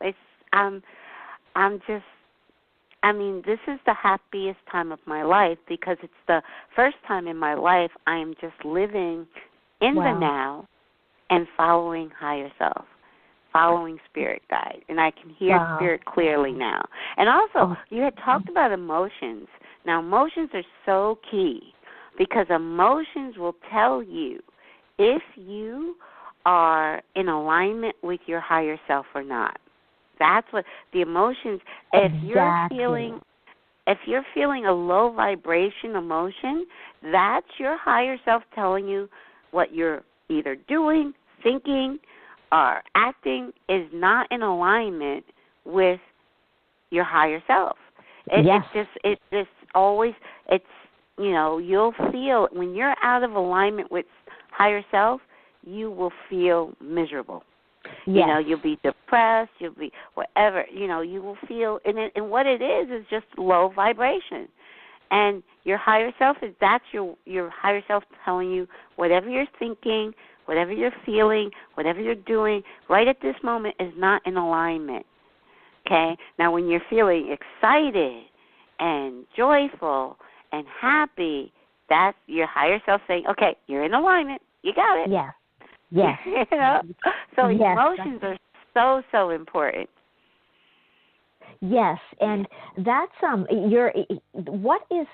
Speaker 1: This is the happiest time of my life, because it's the first time in my life I am just living in the now and following higher self, following spirit guide, and I can hear spirit clearly now. And also, you had talked about emotions. Now, emotions are so key, because emotions will tell you if you are in alignment with your higher self or not. That's what the emotions. If you're feeling a low vibration emotion, that's your higher self telling you what you're either doing, thinking, or acting is not in alignment with your higher self. You'll feel when you're out of alignment with higher self, you will feel miserable.
Speaker 2: Yes.
Speaker 1: You'll be depressed, you'll be whatever, you will feel, and what it is just low vibration. And your higher self that's your higher self telling you whatever you're thinking, whatever you're feeling, whatever you're doing right at this moment is not in alignment. Okay? Now, when you're feeling excited and joyful and happy, that's your higher self saying, okay, you're in alignment. You got it.
Speaker 2: Yeah. Yes.
Speaker 1: So emotions are so important.
Speaker 2: Yes, and that's what is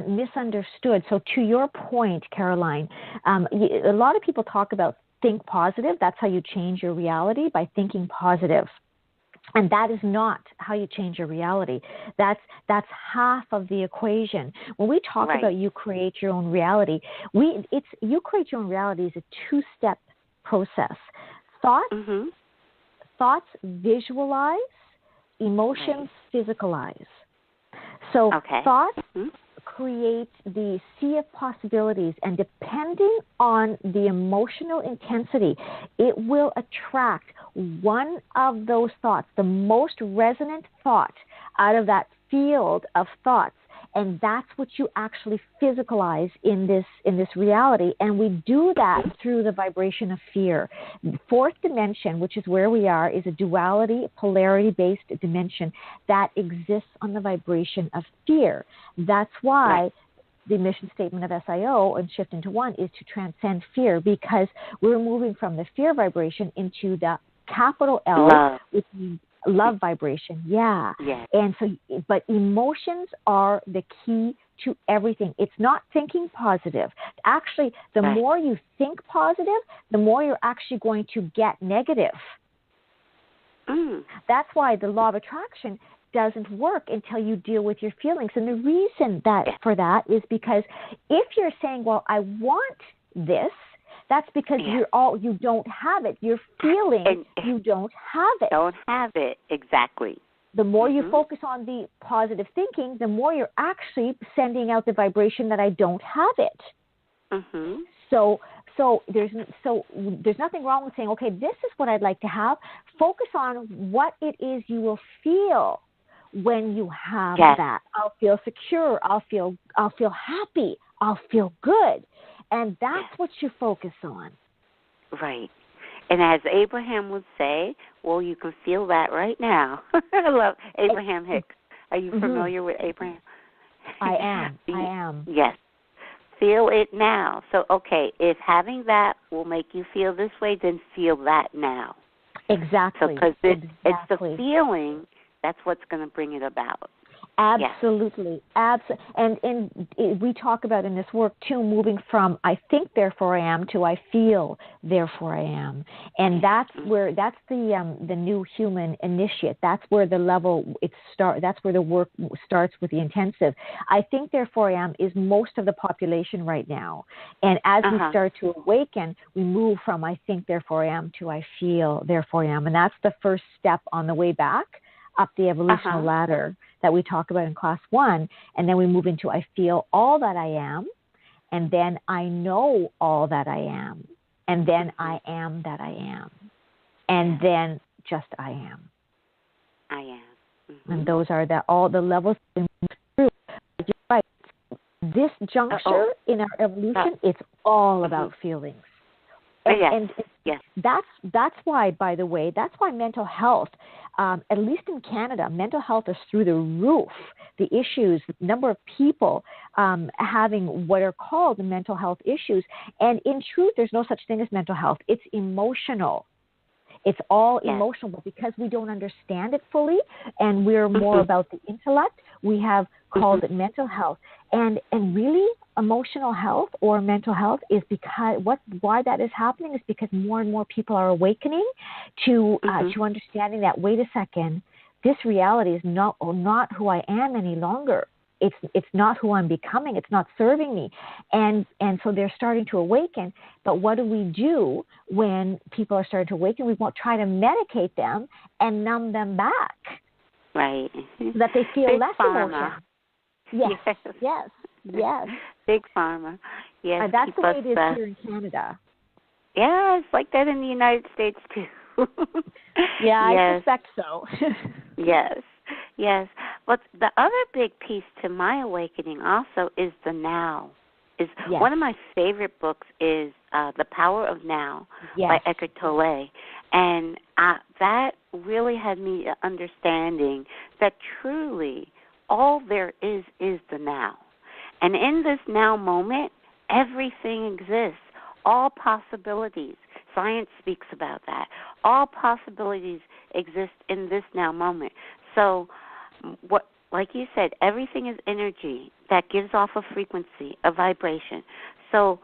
Speaker 2: misunderstood. So to your point, Caroline, a lot of people talk about think positive. That's how you change your reality, by thinking positive. And that is not how you change your reality. That's half of the equation. When we talk about you create your own reality, you create your own reality is a two-step process. Thoughts visualize emotions physicalize. So thoughts create the sea of possibilities, and depending on the emotional intensity, it will attract one of those thoughts, the most resonant thought out of that field of thoughts. And that's what you actually physicalize in this reality. And we do that through the vibration of fear. The fourth dimension, which is where we are, is a duality, polarity-based dimension that exists on the vibration of fear. That's why the mission statement of SIO and Shift into One is to transcend fear, because we're moving from the fear vibration into the capital L, which means love vibration, And so, but emotions are the key to everything. It's not thinking positive. Actually, the more you think positive, the more you're actually going to get negative. That's why the law of attraction doesn't work until you deal with your feelings. And the reason for that is because if you're saying, well, I want this, that's because you don't have it. You're feeling you don't have it.
Speaker 1: Don't have it, exactly.
Speaker 2: The more you focus on the positive thinking, the more you're actually sending out the vibration that I don't have it. So there's nothing wrong with saying, okay, this is what I'd like to have. Focus on what it is you will feel when you have that. I'll feel secure. I'll feel happy. I'll feel good. And that's what you focus on. Right.
Speaker 1: And as Abraham would say, well, you can feel that right now. I love Abraham Hicks. Are you familiar with Abraham?
Speaker 2: I am.
Speaker 1: Yes. Feel it now. So, okay, if having that will make you feel this way, then feel that now.
Speaker 2: Exactly.
Speaker 1: So, because it's the feeling that's what's going to bring it about.
Speaker 2: Absolutely. And we talk about in this work, too, moving from I think, therefore I am, to I feel, therefore I am. And that's the new human initiate. That's where the level that's where the work starts with the intensive. I think, therefore I am is most of the population right now. And as we start to awaken, we move from I think, therefore I am to I feel, therefore I am. And that's the first step on the way back up the evolutional ladder that we talk about in class 1, and then we move into I feel all that I am, and then I know all that I am, and then I am that I am, and then just I am.
Speaker 1: I am.
Speaker 2: And those are all the levels we move through. You're right. This juncture in our evolution, it's all about feelings. And that's why, by the way, that's why mental health, at least in Canada, mental health is through the roof. The issues, the number of people having what are called mental health issues. And in truth, there's no such thing as mental health. It's emotional. It's all emotional, but because we don't understand it fully and we're more about the intellect, we have called it mental health. And really, emotional health or mental health is why that is happening is because more and more people are awakening to understanding that, wait a second, this reality is not who I am any longer. It's not who I'm becoming. It's not serving me. And so they're starting to awaken. But what do we do when people are starting to awaken? We won't try to medicate them and numb them back.
Speaker 1: Right.
Speaker 2: So that they feel
Speaker 1: Big
Speaker 2: less
Speaker 1: pharma.
Speaker 2: emotion. Yes.
Speaker 1: Big pharma. Yes.
Speaker 2: That's the way it is here in Canada.
Speaker 1: Yeah, it's like that in the United States, too.
Speaker 2: I suspect so.
Speaker 1: Yes. But the other big piece to my awakening also is the now. One of my favorite books is The Power of Now by Eckhart Tolle. And that really had me understanding that truly all there is the now. And in this now moment, everything exists, all possibilities. Science speaks about that. All possibilities exist in this now moment. So, like you said, everything is energy that gives off a frequency, a vibration. So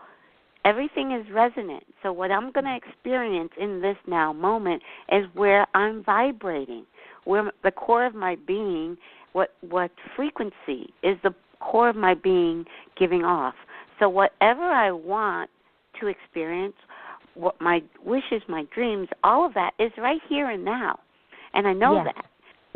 Speaker 1: everything is resonant. So what I'm going to experience in this now moment is where I'm vibrating, where the core of my being, what frequency is the core of my being giving off. So whatever I want to experience, what my wishes, my dreams, all of that is right here and now. And I know that.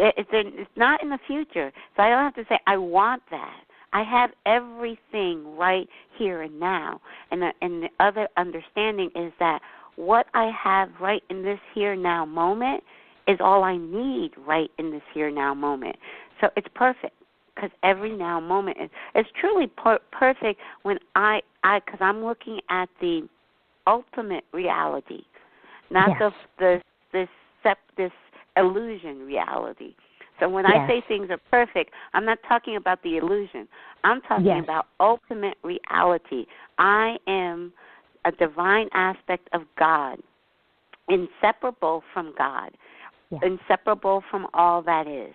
Speaker 1: It's not in the future. So I don't have to say, I want that. I have everything right here and now. And the other understanding is that what I have right in this here now moment is all I need right in this here now moment. So it's perfect, because every now moment is truly perfect when because I'm looking at the ultimate reality, not this illusion reality. So when I say things are perfect, I'm not talking about the illusion. I'm talking about ultimate reality. I am a divine aspect of God, inseparable from God, inseparable from all that is.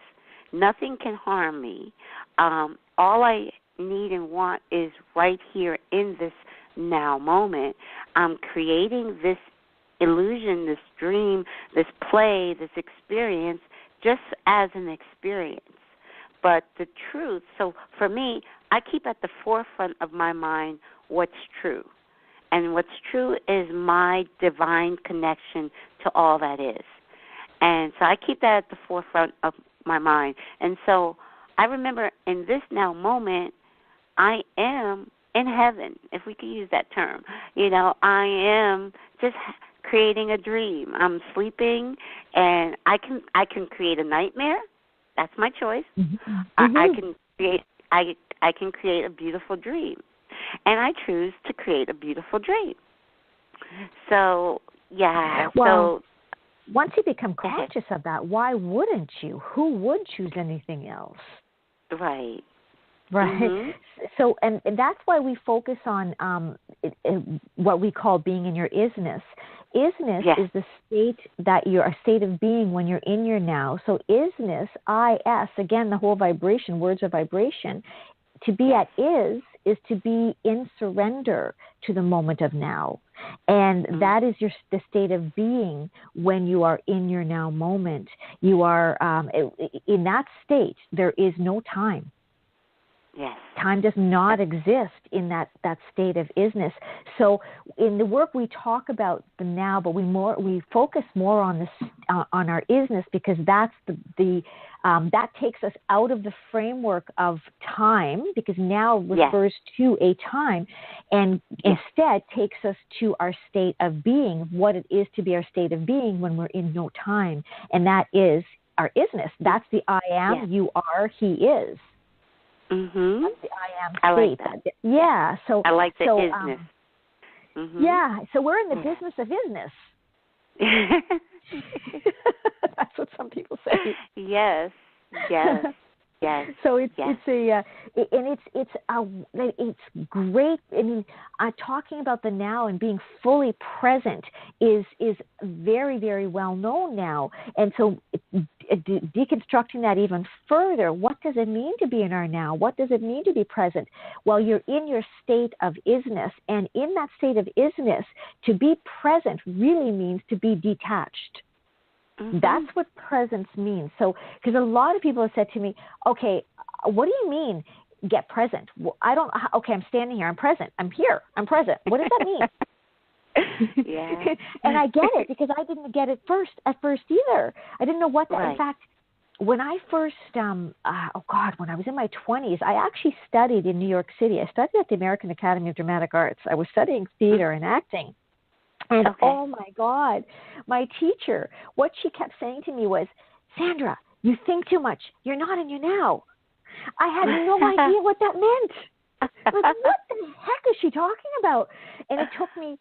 Speaker 1: Nothing can harm me. All I need and want is right here in this now moment. I'm creating this illusion, this dream, this play, this experience, just as an experience. But the truth, so for me, I keep at the forefront of my mind what's true. And what's true is my divine connection to all that is. And so I keep that at the forefront of my mind. And so I remember in this now moment, I am in heaven, if we could use that term. I am just creating a dream. I'm sleeping, and I can create a nightmare. That's my choice. Mm-hmm. I can create a beautiful dream, and I choose to create a beautiful dream. So
Speaker 2: Well, once you become conscious of that, why wouldn't you? Who would choose anything else?
Speaker 1: Right.
Speaker 2: Right. Mm-hmm. So, and that's why we focus on what we call being in your isness. Isness is the state that you're a state of being when you're in your now. So isness, I-S, again, the whole vibration, words of vibration. To be at is to be in surrender to the moment of now. And that is the state of being when you are in your now moment. You are, in that state, there is no time.
Speaker 1: Yes.
Speaker 2: Time does not exist in that state of isness. So in the work we talk about the now, but we focus more on this on our isness, because that's that takes us out of the framework of time, because now refers to a time, and instead takes us to our state of being, what it is to be our state of being when we're in no time, and that is our isness. That's the I am, you are, he is.
Speaker 1: Mm-hmm.
Speaker 2: That's the I am state.
Speaker 1: I like that.
Speaker 2: Yeah. So
Speaker 1: I like the isness. Mm-hmm.
Speaker 2: Yeah. So we're in the business of isness. That's what some people say.
Speaker 1: Yes. Yes.
Speaker 2: So it's great. I mean, talking about the now and being fully present is very, very well known now. And so deconstructing that even further, what does it mean to be in our now? What does it mean to be present? Well, you're in your state of isness, and in that state of isness, to be present really means to be detached. Mm-hmm. That's what presence means. So, because a lot of people have said to me, okay, what do you mean get present? Well, okay, I'm standing here. I'm present. I'm here. I'm present. What does that mean?
Speaker 1: Yeah.
Speaker 2: And I get it, because I didn't get it at first either. I didn't know what that, in fact, when I first, when I was in my 20s, I actually studied in New York City. I studied at the American Academy of Dramatic Arts. I was studying theater and acting. And oh my God, my teacher, what she kept saying to me was, Sandra, you think too much. You're not in your now. I had no idea what that meant. I was like, what the heck is she talking about? And it took me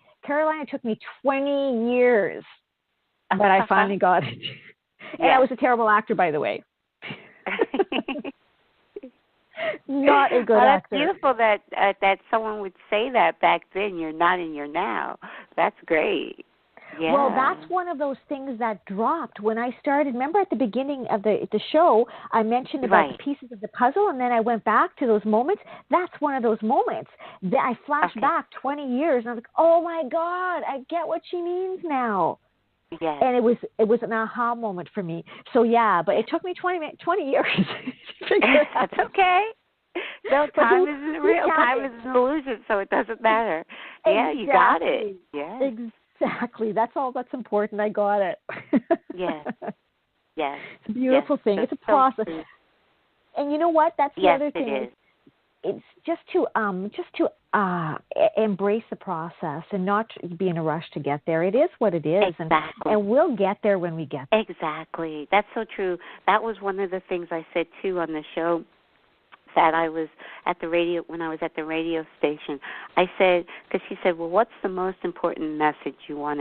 Speaker 2: 20 years, but I finally got it. And I was a terrible actor, by the way. Not a good actor.
Speaker 1: That's beautiful that someone would say that back then. You're not in your now. That's great. Yeah.
Speaker 2: Well, that's one of those things that dropped when I started. Remember at the beginning of the show, I mentioned about the pieces of the puzzle, and then I went back to those moments. That's one of those moments. I flashed back 20 years, and I was like, oh, my God, I get what she means now.
Speaker 1: Yes.
Speaker 2: And it was an aha moment for me. So, but it took me 20 years to figure it out.
Speaker 1: That's okay. No, time isn't real. Time is an illusion, so it doesn't matter. Yeah, you got it. Yeah.
Speaker 2: Exactly. That's all that's important. I got it.
Speaker 1: Yes. Yes.
Speaker 2: It's a beautiful thing. It's a process.
Speaker 1: So
Speaker 2: and you know what? That's the other thing.
Speaker 1: It is.
Speaker 2: It's just to embrace the process and not be in a rush to get there. It is what it is,
Speaker 1: exactly.
Speaker 2: and we'll get there when we get there.
Speaker 1: Exactly. That's so true. That was one of the things I said too on the show that I was at the radio when I was at the radio station. I said, because she said, well, what's the most important message you want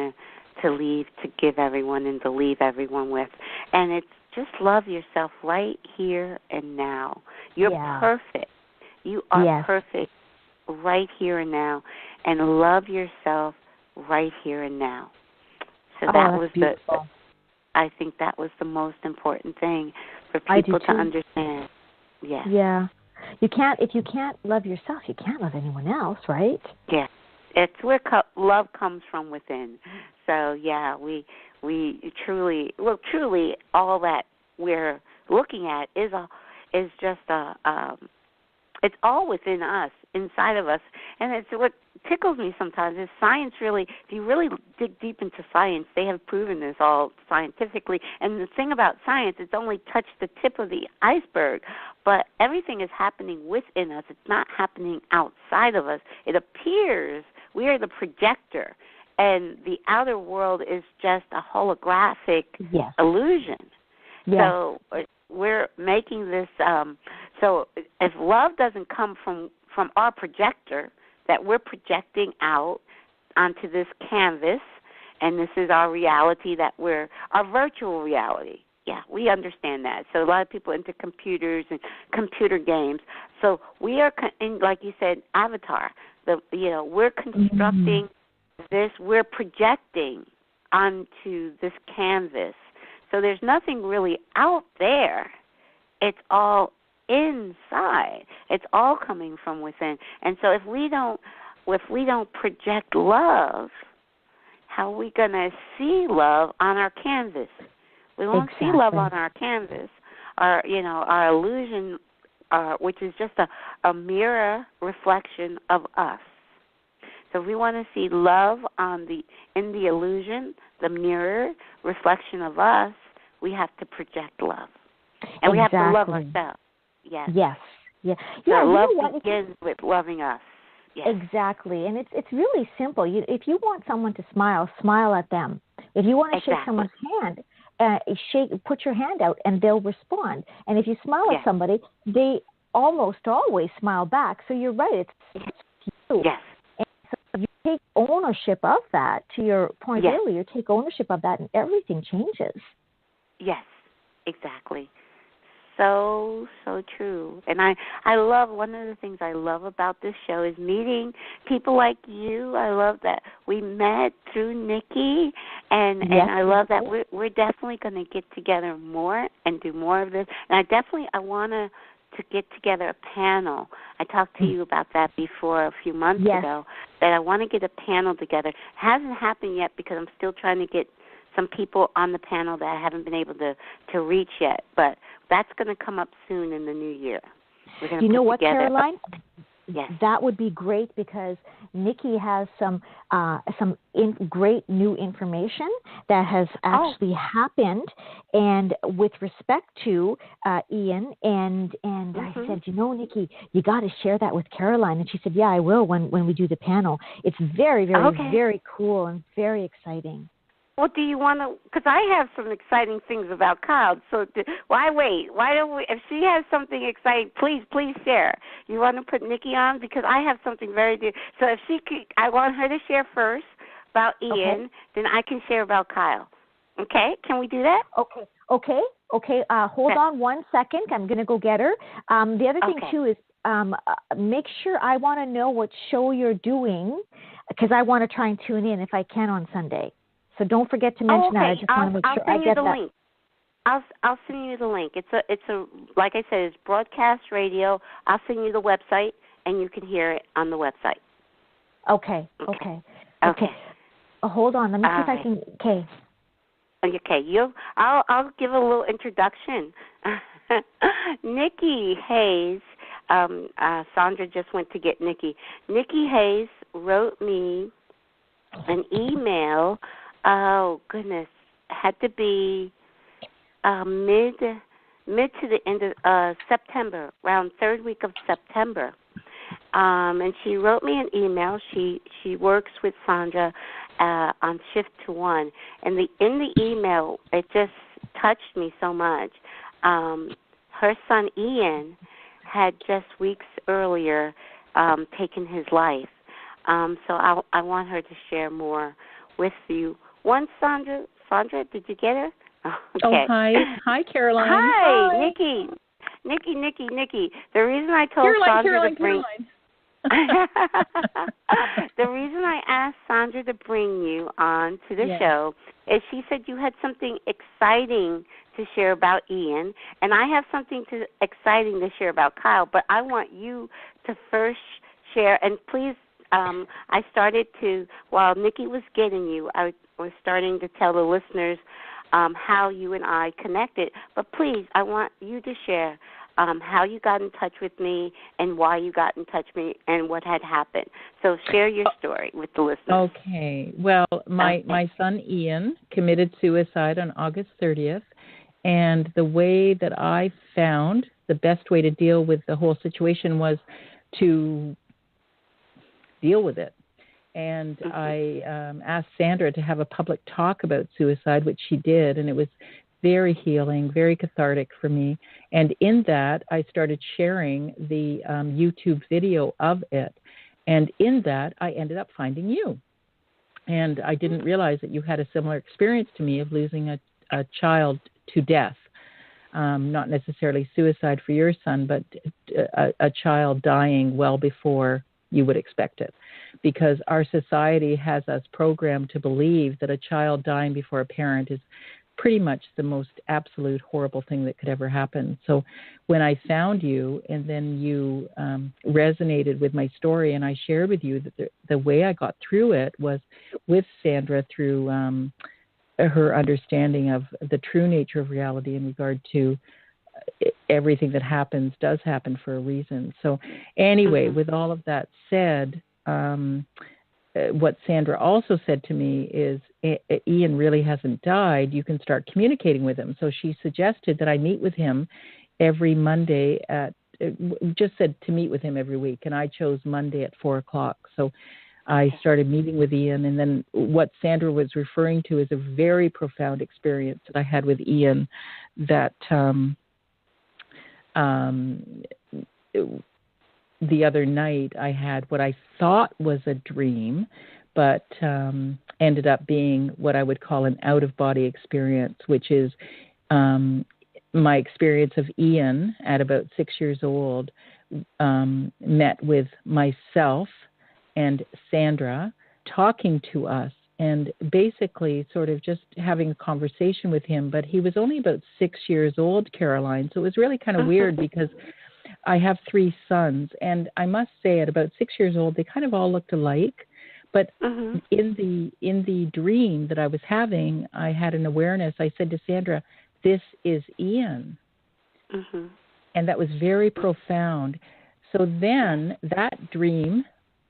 Speaker 1: to leave, to give everyone and to leave everyone with? And it's just love yourself right here and now. You're perfect. You are perfect right here and now, and love yourself right here and now. So that was beautiful. I think that was the most important thing for people to understand. Yes.
Speaker 2: Yeah. If you can't love yourself, you can't love anyone else, right?
Speaker 1: Yes. It's where love comes from within. So yeah, we truly all that we're looking at is just it's all within us, inside of us. And it's what tickles me sometimes is science really, if you really dig deep into science, they have proven this all scientifically. And the thing about science, it's only touched the tip of the iceberg. But everything is happening within us. It's not happening outside of us. It appears we are the projector, and the outer world is just a holographic illusion. Yes. So we're making this, so if love doesn't come from our projector that we're projecting out onto this canvas, and this is our reality our virtual reality. Yeah, we understand that. So a lot of people into computers and computer games. So we are, like you said, Avatar. We're constructing this. We're projecting onto this canvas. So there's nothing really out there. It's all inside. It's all coming from within. And so if we don't project love, how are we going to see love on our canvas? We won't see love on our canvas. Our illusion, which is just a mirror reflection of us. So if we want to see love in the illusion, the mirror reflection of us, we have to project love. And we have to love ourselves. Yes. Yes. Yeah. So love begins with loving us. Yes.
Speaker 2: Exactly. And it's really simple. If you want someone to smile, smile at them. If you want to shake someone's hand, put your hand out and they'll respond. And if you smile at somebody, they almost always smile back. So you're right. It's you.
Speaker 1: Yes.
Speaker 2: And so you take ownership of that. To your point earlier, you take ownership of that and everything changes.
Speaker 1: Yes, exactly. So true. And I love, one of the things I love about this show is meeting people like you. I love that we met through Nikki, and I love that we're definitely going to get together more and do more of this. And I want to get together a panel. I talked to you about that before a few months ago, that I want to get a panel together. It hasn't happened yet because I'm still trying to get some people on the panel that I haven't been able to reach yet, but that's going to come up soon in the new year. We're going to
Speaker 2: know what, Caroline?
Speaker 1: Yes.
Speaker 2: That would be great because Nikki has some great new information that has actually happened, and with respect to Ian, and I said, Nikki, you got to share that with Caroline, and she said, yeah, I will when we do the panel. It's very, very, very cool and very exciting.
Speaker 1: Well, do you want to, because I have some exciting things about Kyle, so why wait? Why don't we, if she has something exciting, please share. You want to put Nikki on? Because I have something very good. So if she could, I want her to share first about Ian, then I can share about Kyle. Okay? Can we do that?
Speaker 2: Okay. Hold on 1 second. I'm going to go get her. The other thing, too, is make sure I want to know what show you're doing, because I want to try and tune in if I can on Sunday. So don't forget to mention that. I just want to make sure I get that.
Speaker 1: Link. I'll send you the link. It's a like I said, it's broadcast radio. I'll send you the website, and you can hear it on the website.
Speaker 2: Okay. Hold on. Let me see if I can. Okay.
Speaker 1: Okay. I'll give a little introduction. Nikki Hayes. Sandra just went to get Nikki. Nikki Hayes wrote me an email. Oh, goodness. Had to be mid to the end of September, around third week of September. And she wrote me an email. She works with Sandra on SHIfT to One. And in the email, it just touched me so much. Her son Ian had just weeks earlier taken his life. So I want her to share more with you. One, Sandra, did you get her? Okay.
Speaker 3: Oh, hi, Caroline.
Speaker 1: Hi, Nikki. The reason I told Sandra to bring the reason I asked Sandra to bring you on to the show is she said you had something exciting to share about Ian, and I have something exciting to share about Kyle, but I want you to first share, and please, I started to, while Nikki was getting you, I was starting to tell the listeners how you and I connected, but please, I want you to share how you got in touch with me and why you got in touch with me and what had happened. So share your story with the listeners.
Speaker 3: Okay. Well, my son Ian committed suicide on August 30th, and the way that I found the best way to deal with the whole situation was to deal with it. And I asked Sandra to have a public talk about suicide, which she did, and it was very healing, very cathartic for me. And in that, I started sharing the YouTube video of it. And in that, I ended up finding you. And I didn't realize that you had a similar experience to me of losing a child to death. Not necessarily suicide for your son, but a child dying well before you would expect it. Because our society has us programmed to believe that a child dying before a parent is pretty much the most absolute horrible thing that could ever happen. So when I found you and then you resonated with my story and I shared with you that the way I got through it was with Sandra through her understanding of the true nature of reality in regard to everything that happens does happen for a reason. So anyway, with all of that said, what Sandra also said to me is, Ian really hasn't died. You can start communicating with him. So she suggested that I meet with him every Monday just said to meet with him every week. And I chose Monday at 4:00. So I started meeting with Ian. And then what Sandra was referring to is a very profound experience that I had with Ian that the other night I had what I thought was a dream, but ended up being what I would call an out-of-body experience, which is my experience of Ian at about 6 years old, met with myself and Sandra talking to us and basically sort of just having a conversation with him. But he was only about 6 years old, Caroline, so it was really kind of weird because I have 3 sons, and I must say at about 6 years old, they kind of all looked alike. But in the dream that I was having, I had an awareness. I said to Sandra, "This is Ian." And that was very profound. So then that dream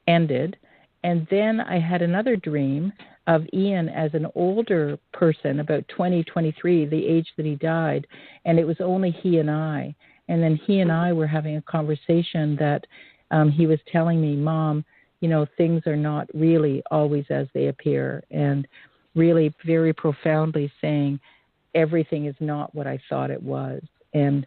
Speaker 3: ended, and then I had another dream of Ian as an older person, about 20, 23, the age that he died, and it was only he and I. And then he and I were having a conversation that he was telling me, "Mom, you know, things are not really always as they appear," and really very profoundly saying, everything is not what I thought it was. And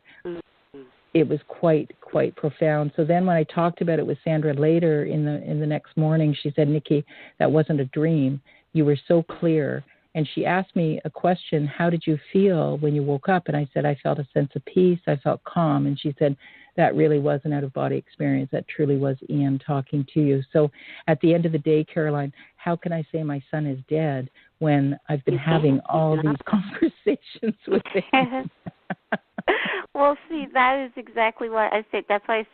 Speaker 3: it was quite profound. So then when I talked about it with Sandra later in the next morning, she said, "Nikki, that wasn't a dream. You were so clear." And she asked me a question, "How did you feel when you woke up?" And I said, "I felt a sense of peace. I felt calm." And she said, "That really was an out-of-body experience. That truly was Ian talking to you." So at the end of the day, Caroline, how can I say my son is dead when I've been having all these conversations with him?
Speaker 1: Well, see, that is exactly what I said. That's why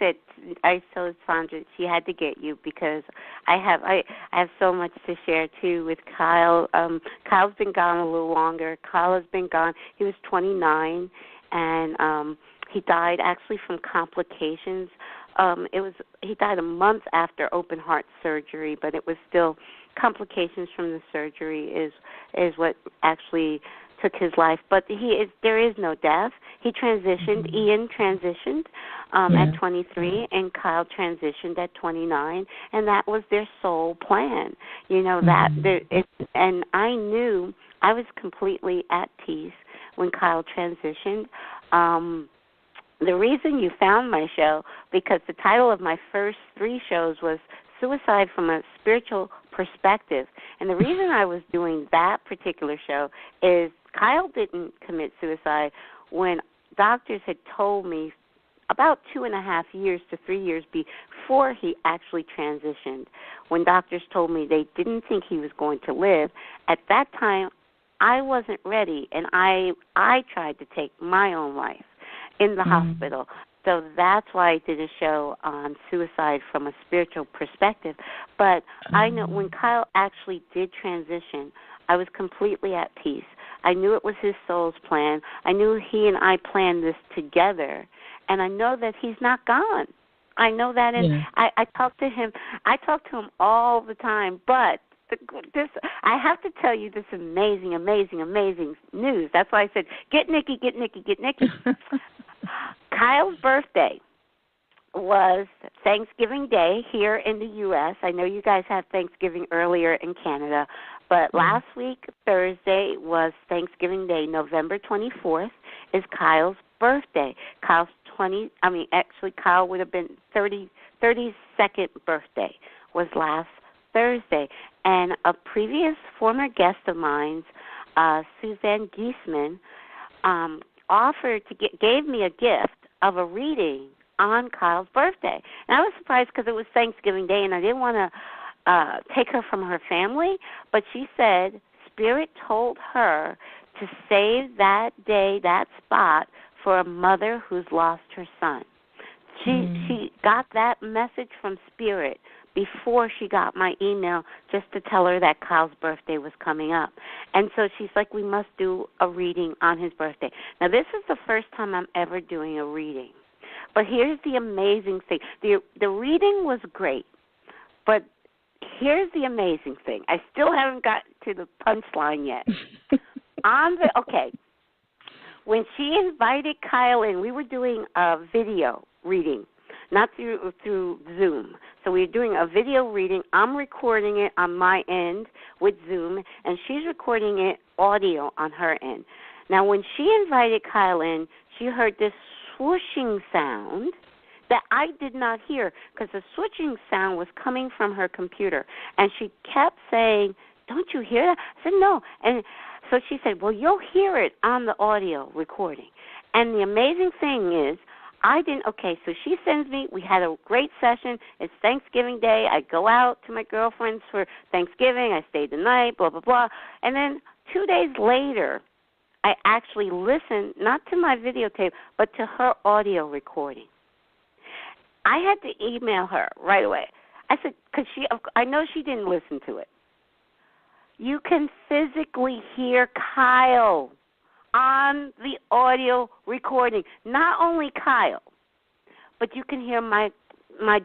Speaker 1: I told Sandra she had to get you, because I have so much to share too with Kyle. Kyle's been gone a little longer. Kyle has been gone. He was 29, and he died actually from complications. He died a month after open heart surgery, but it was still complications from the surgery is what actually took his life. But there is no death. He transitioned. Mm-hmm. Ian transitioned at 23, and Kyle transitioned at 29, and that was their sole plan. And I knew I was completely at peace when Kyle transitioned. The reason you found my show, because the title of my first 3 shows was Suicide from a Spiritual Perspective. And the reason I was doing that particular show is Kyle didn't commit suicide when doctors had told me about 2.5 years to 3 years before he actually transitioned. When doctors told me they didn't think he was going to live, at that time I wasn't ready, and I tried to take my own life in the hospital. So that's why I did a show on suicide from a spiritual perspective. But I know when Kyle actually did transition, I was completely at peace. I knew it was his soul's plan. I knew he and I planned this together, and I know that he's not gone. I know that, and I talk to him. I talk to him all the time, but I have to tell you this amazing, amazing, amazing news. That's why I said, get Nikki, get Nikki, get Nikki. Kyle's birthday was Thanksgiving Day here in the U.S. I know you guys have Thanksgiving earlier in Canada, but last week, Thursday, was Thanksgiving Day. November 24th is Kyle's birthday. Kyle would have been 32nd birthday was last Thursday. And a previous former guest of mine, Suzanne Giesman, gave me a gift of a reading on Kyle's birthday. And I was surprised because it was Thanksgiving Day, and I didn't want to take her from her family, but she said Spirit told her to save that day, that spot, for a mother who's lost her son. She got that message from Spirit before she got my email, just to tell her that Kyle's birthday was coming up. And so she's like, we must do a reading on his birthday. Now, this is the first time I'm ever doing a reading. But here's the amazing thing. The reading was great, but here's the amazing thing. I still haven't got to the punchline yet. When she invited Kyle in, we were doing a video reading, not through Zoom. So we were doing a video reading. I'm recording it on my end with Zoom, and she's recording it audio on her end. Now, when she invited Kyle in, she heard this swooshing sound that I did not hear, because the swooshing sound was coming from her computer. And she kept saying, don't you hear that? I said, no. And so she said, well, you'll hear it on the audio recording. And the amazing thing is, so she sends me, we had a great session. It's Thanksgiving Day. I go out to my girlfriends for Thanksgiving. I stayed the night, blah, blah, blah. And then 2 days later, I actually listened, not to my videotape, but to her audio recording. I had to email her right away. I said, because I know she didn't listen to it. You can physically hear Kyle on the audio recording. Not only Kyle, but you can hear my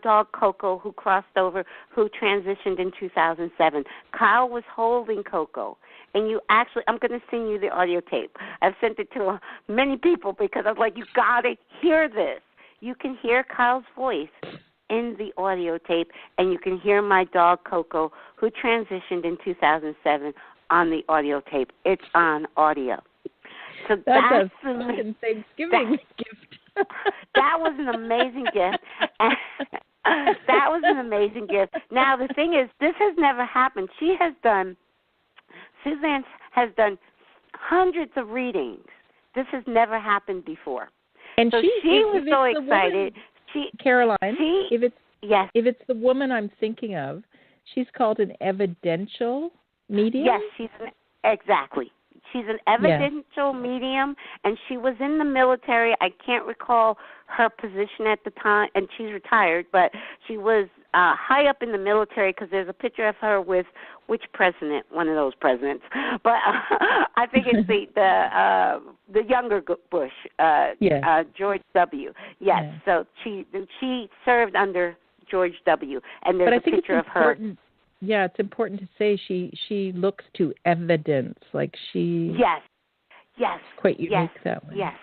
Speaker 1: dog Coco, who crossed over, who transitioned in 2007. Kyle was holding Coco. And I'm going to send you the audio tape. I've sent it to many people because I was like, you got to hear this. You can hear Kyle's voice in the audio tape, and you can hear my dog Coco, who transitioned in 2007, on the audio tape. It's on audio. So
Speaker 3: that's a fucking Thanksgiving gift.
Speaker 1: That was an amazing gift. That was an amazing gift. Now, the thing is, this has never happened. Suzanne has done hundreds of readings. This has never happened before.
Speaker 3: And
Speaker 1: so she was so excited.
Speaker 3: Caroline, if it's the woman I'm thinking of, she's called an evidential medium?
Speaker 1: Yes, exactly. She's an evidential medium, and she was in the military. I can't recall her position at the time, and she's retired, but she was high up in the military, because there's a picture of her with which president? One of those presidents. But I think it's the younger Bush, George W. Yes, so she served under George W., and there's a picture of her.
Speaker 3: Yeah, it's important to say she looks to evidence, like she.
Speaker 1: Yes, Yes.
Speaker 3: It's quite unique that way.
Speaker 1: Yes.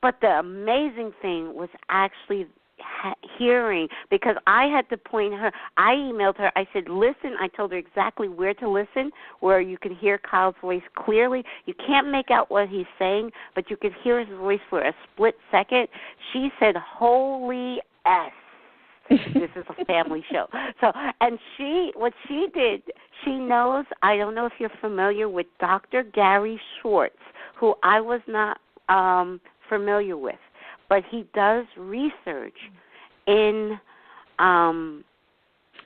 Speaker 1: But the amazing thing was actually hearing, because I had to point her. I emailed her. I said, listen. I told her exactly where to listen, where you can hear Kyle's voice clearly. You can't make out what he's saying, but you can hear his voice for a split second. She said, holy S. This is a family show. So, and what she did, she knows, I don't know if you're familiar with Dr. Gary Schwartz, who I was not familiar with, but he does research in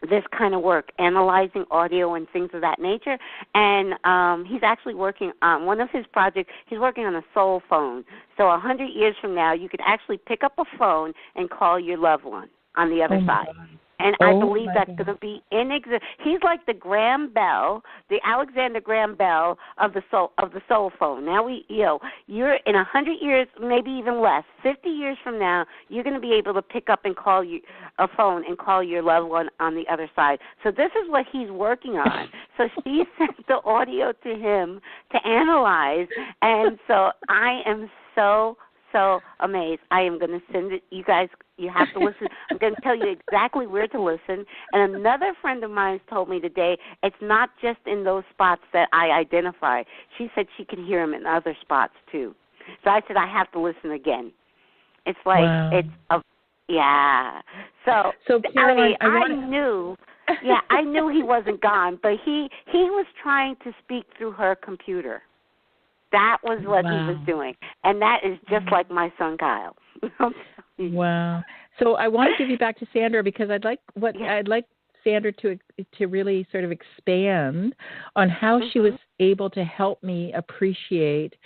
Speaker 1: this kind of work, analyzing audio and things of that nature. And he's actually working on one of his projects. He's working on a soul phone. So 100 years from now, you could actually pick up a phone and call your loved one on the other side.
Speaker 3: God.
Speaker 1: And I believe that's going to be in existence. He's like the Graham Bell, the Alexander Graham Bell of the soul phone. Now you're in 100 years, maybe even less, 50 years from now, you're going to be able to pick up and call a phone and call your loved one on the other side. So this is what he's working on. So she sent the audio to him to analyze, and so I am so amazed. I am going to send it. You guys, you have to listen. I'm going to tell you exactly where to listen. And another friend of mine told me today it's not just in those spots that I identify. She said she can hear him in other spots too. So I said I have to listen again. It's like yeah. So
Speaker 3: Caroline,
Speaker 1: I knew. Yeah, I knew he wasn't gone, but he was trying to speak through her computer. That was what he was doing, and that is just like my son Kyle.
Speaker 3: Wow! So I want to give you back to Sandra, because I'd like Sandra to really sort of expand on how she was able to help me appreciate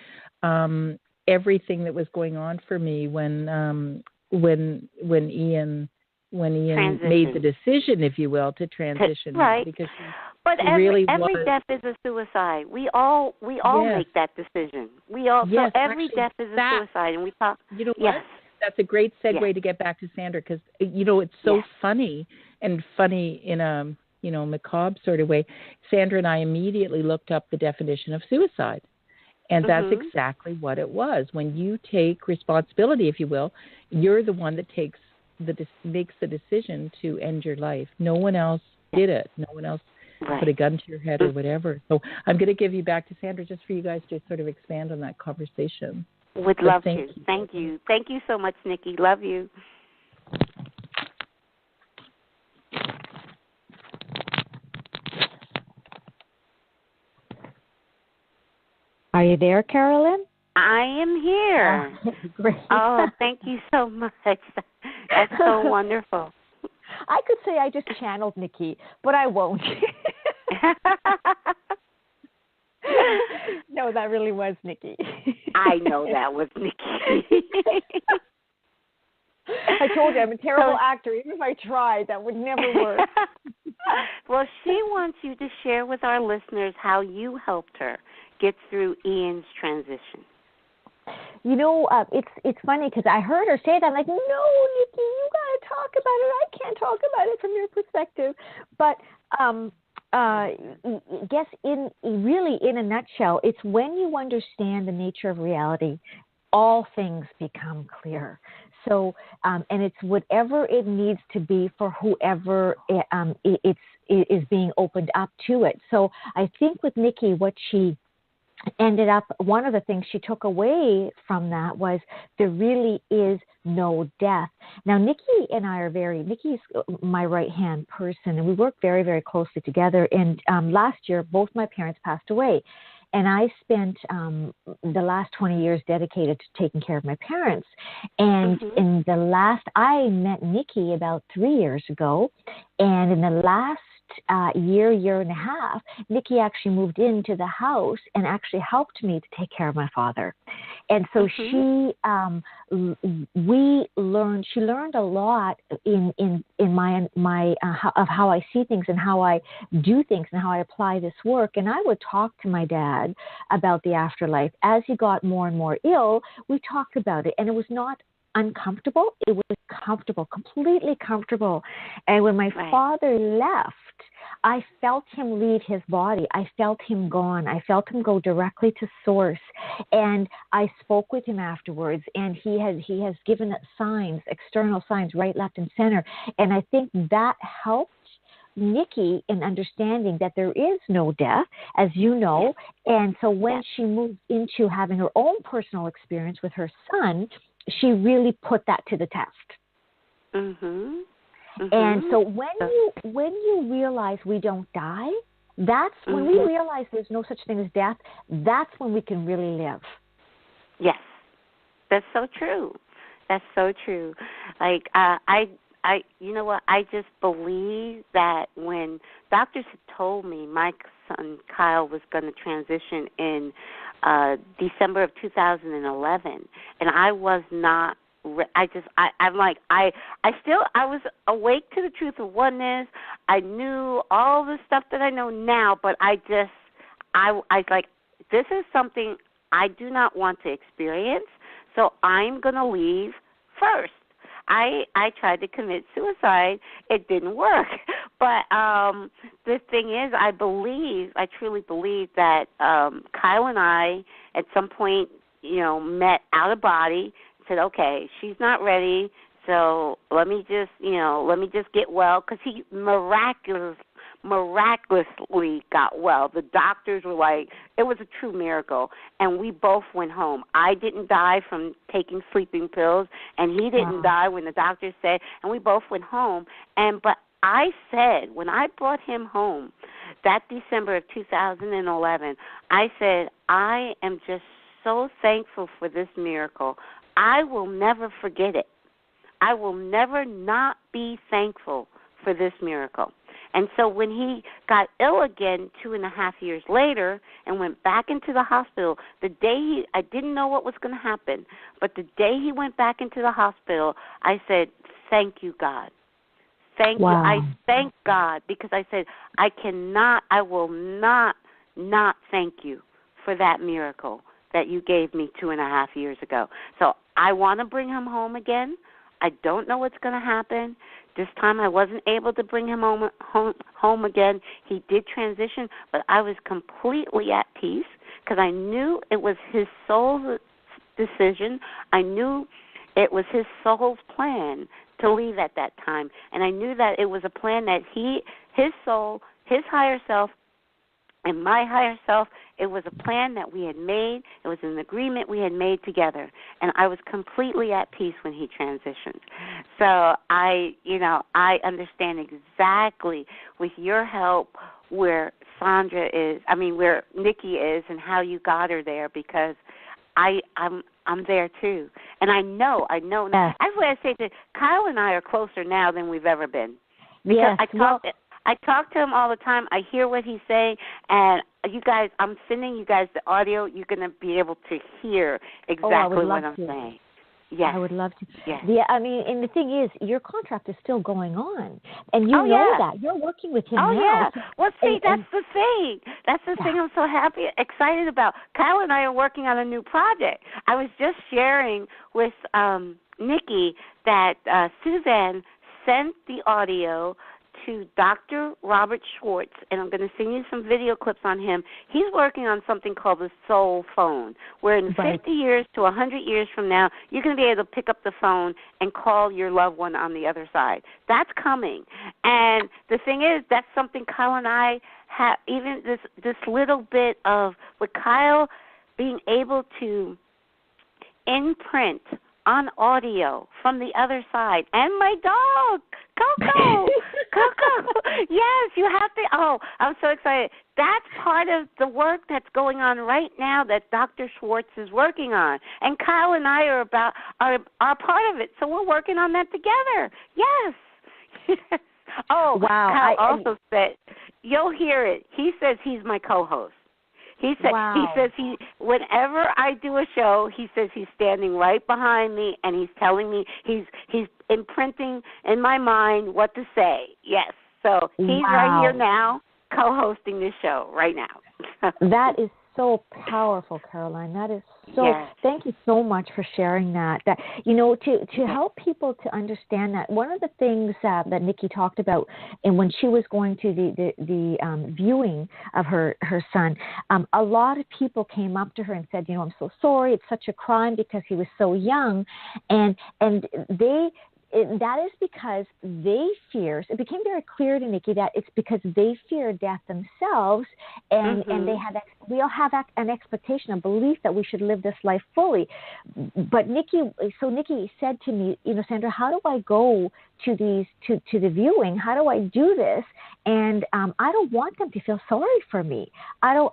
Speaker 3: everything that was going on for me when Ian made the decision, if you will, to transition.
Speaker 1: Right.
Speaker 3: Because
Speaker 1: but every death is a suicide. We all make that decision. So every death is a suicide, and we talk.
Speaker 3: You know what? That's a great segue to get back to Sandra, because it's so funny in a macabre sort of way. Sandra and I immediately looked up the definition of suicide, and that's exactly what it was. When you take responsibility, if you will, you're the one that makes the decision to end your life. No one else did it. No one else put a gun to your head or whatever. So I'm going to give you back to Sandra just for you guys to sort of expand on that conversation.
Speaker 1: Would love to. Thank you. Thank you so much, Nikki. Love you.
Speaker 2: Are you there, Carolyn?
Speaker 1: I am here.
Speaker 2: Great.
Speaker 1: Oh, thank you so much. That's so wonderful.
Speaker 2: I could say I just channeled Nikki, but I won't. No, that really was Nikki.
Speaker 1: I know that was Nikki.
Speaker 2: I told you I'm a terrible actor. Even if I tried, that would never work.
Speaker 1: Well, she wants you to share with our listeners how you helped her get through Ian's transition.
Speaker 2: It's funny because I heard her say that. I'm like, no, Nikki, you got to talk about it. I can't talk about it from your perspective. But I guess in a nutshell, it's when you understand the nature of reality, all things become clear. So, and it's whatever it needs to be for whoever is being opened up to it. So I think with Nikki, what she ended up, one of the things she took away from that was there really is no death. Now, Nikki and I Nikki's my right-hand person, and we work very, very closely together. And last year, both my parents passed away. And I spent the last 20 years dedicated to taking care of my parents. And I met Nikki about 3 years ago. And in the last year and a half, Nikki actually moved into the house and actually helped me to take care of my father. And so she learned a lot in my of how I see things and how I do things and how I apply this work. And I would talk to my dad about the afterlife. As he got more and more ill, we talked about it, and it was not uncomfortable. It was comfortable, completely comfortable. And when my father left, I felt him leave his body. I felt him gone. I felt him go directly to source. And I spoke with him afterwards, and he has given signs, external signs, right, left, and center. And I think that helped Nikki in understanding that there is no death, as you know. And so when she moved into having her own personal experience with her son, she really put that to the test.
Speaker 1: Mm-hmm.
Speaker 2: And so when you realize we don't die, that's when we realize there's no such thing as death, that's when we can really live.
Speaker 1: Yes. That's so true. That's so true. Like, you know what, I just believe that when doctors had told me my son Kyle was going to transition in December of 2011, and I was not, I was awake to the truth of oneness. I knew all the stuff that I know now, but I like, this is something I do not want to experience, so I'm going to leave first. I tried to commit suicide. It didn't work. But the thing is, I truly believe that Kyle and I at some point, met out of body, said, okay, she's not ready, so let me just get well, because he miraculously got well. The doctors were like, it was a true miracle, and we both went home. I didn't die from taking sleeping pills, and he didn't die when the doctors said, and we both went home. But I said, when I brought him home that December of 2011, I said, I am just so thankful for this miracle. I will never forget it. I will never not be thankful for this miracle. And so when he got ill again 2.5 years later and went back into the hospital, I didn't know what was going to happen, but the day he went back into the hospital, I said, thank you, God. Thank you. I thank God, because I said, I will not thank you for that miracle that you gave me 2.5 years ago. So I want to bring him home again. I don't know what's going to happen. This time I wasn't able to bring him home again. He did transition, but I was completely at peace because I knew it was his soul's decision. I knew it was his soul's plan to leave at that time, and I knew that it was a plan that his soul, his higher self, and my higher self, it was a plan that we had made. It was an agreement we had made together. And I was completely at peace when he transitioned. So I understand exactly with your help where where Nikki is and how you got her there, because I'm there too. And I know.
Speaker 2: Yes.
Speaker 1: That's what I say to Kyle and I are closer now than we've ever been.
Speaker 2: Because
Speaker 1: I talk to him all the time. I hear what he's saying, and you guys, I'm sending you guys the audio. You're going to be able to hear exactly what I'm saying. Yes.
Speaker 2: I would love to.
Speaker 1: Yes.
Speaker 2: Yeah, and the thing is, your contract is still going on, and you know that. You're working with him now.
Speaker 1: Yeah. Well, see, that's the thing. That's the thing I'm so excited about. Kyle and I are working on a new project. I was just sharing with Nikki that Suzanne sent the audio to Dr. Robert Schwartz, and I'm going to send you some video clips on him. He's working on something called the soul phone, where in 50 years to 100 years from now, you're going to be able to pick up the phone and call your loved one on the other side. That's coming. And the thing is, that's something Kyle and I have, even this little bit of, with Kyle being able to imprint on audio from the other side, and my dog, Coco. Yes, you have to. Oh, I'm so excited. That's part of the work that's going on right now that Dr. Schwartz is working on, and Kyle and I are part of it. So we're working on that together. Yes. Oh, wow. Kyle also said, you'll hear it. He says he's my co-host. He says whenever I do a show, he says he's standing right behind me and he's telling me, he's imprinting in my mind what to say. Yes. So he's right here now co-hosting this show right now.
Speaker 2: That is so powerful, Caroline. That is so. Thank you so much for sharing that. That to help people to understand that. One of the things that Nikki talked about, and when she was going to the viewing of her son, a lot of people came up to her and said, I'm so sorry. It's such a crime because he was so young, and that is because they fear. It became very clear to Nikki that it's because they fear death themselves, and we all have an expectation, a belief that we should live this life fully. But Nikki said to me, Sandra, how do I go to the viewing? How do I do this? And I don't want them to feel sorry for me. And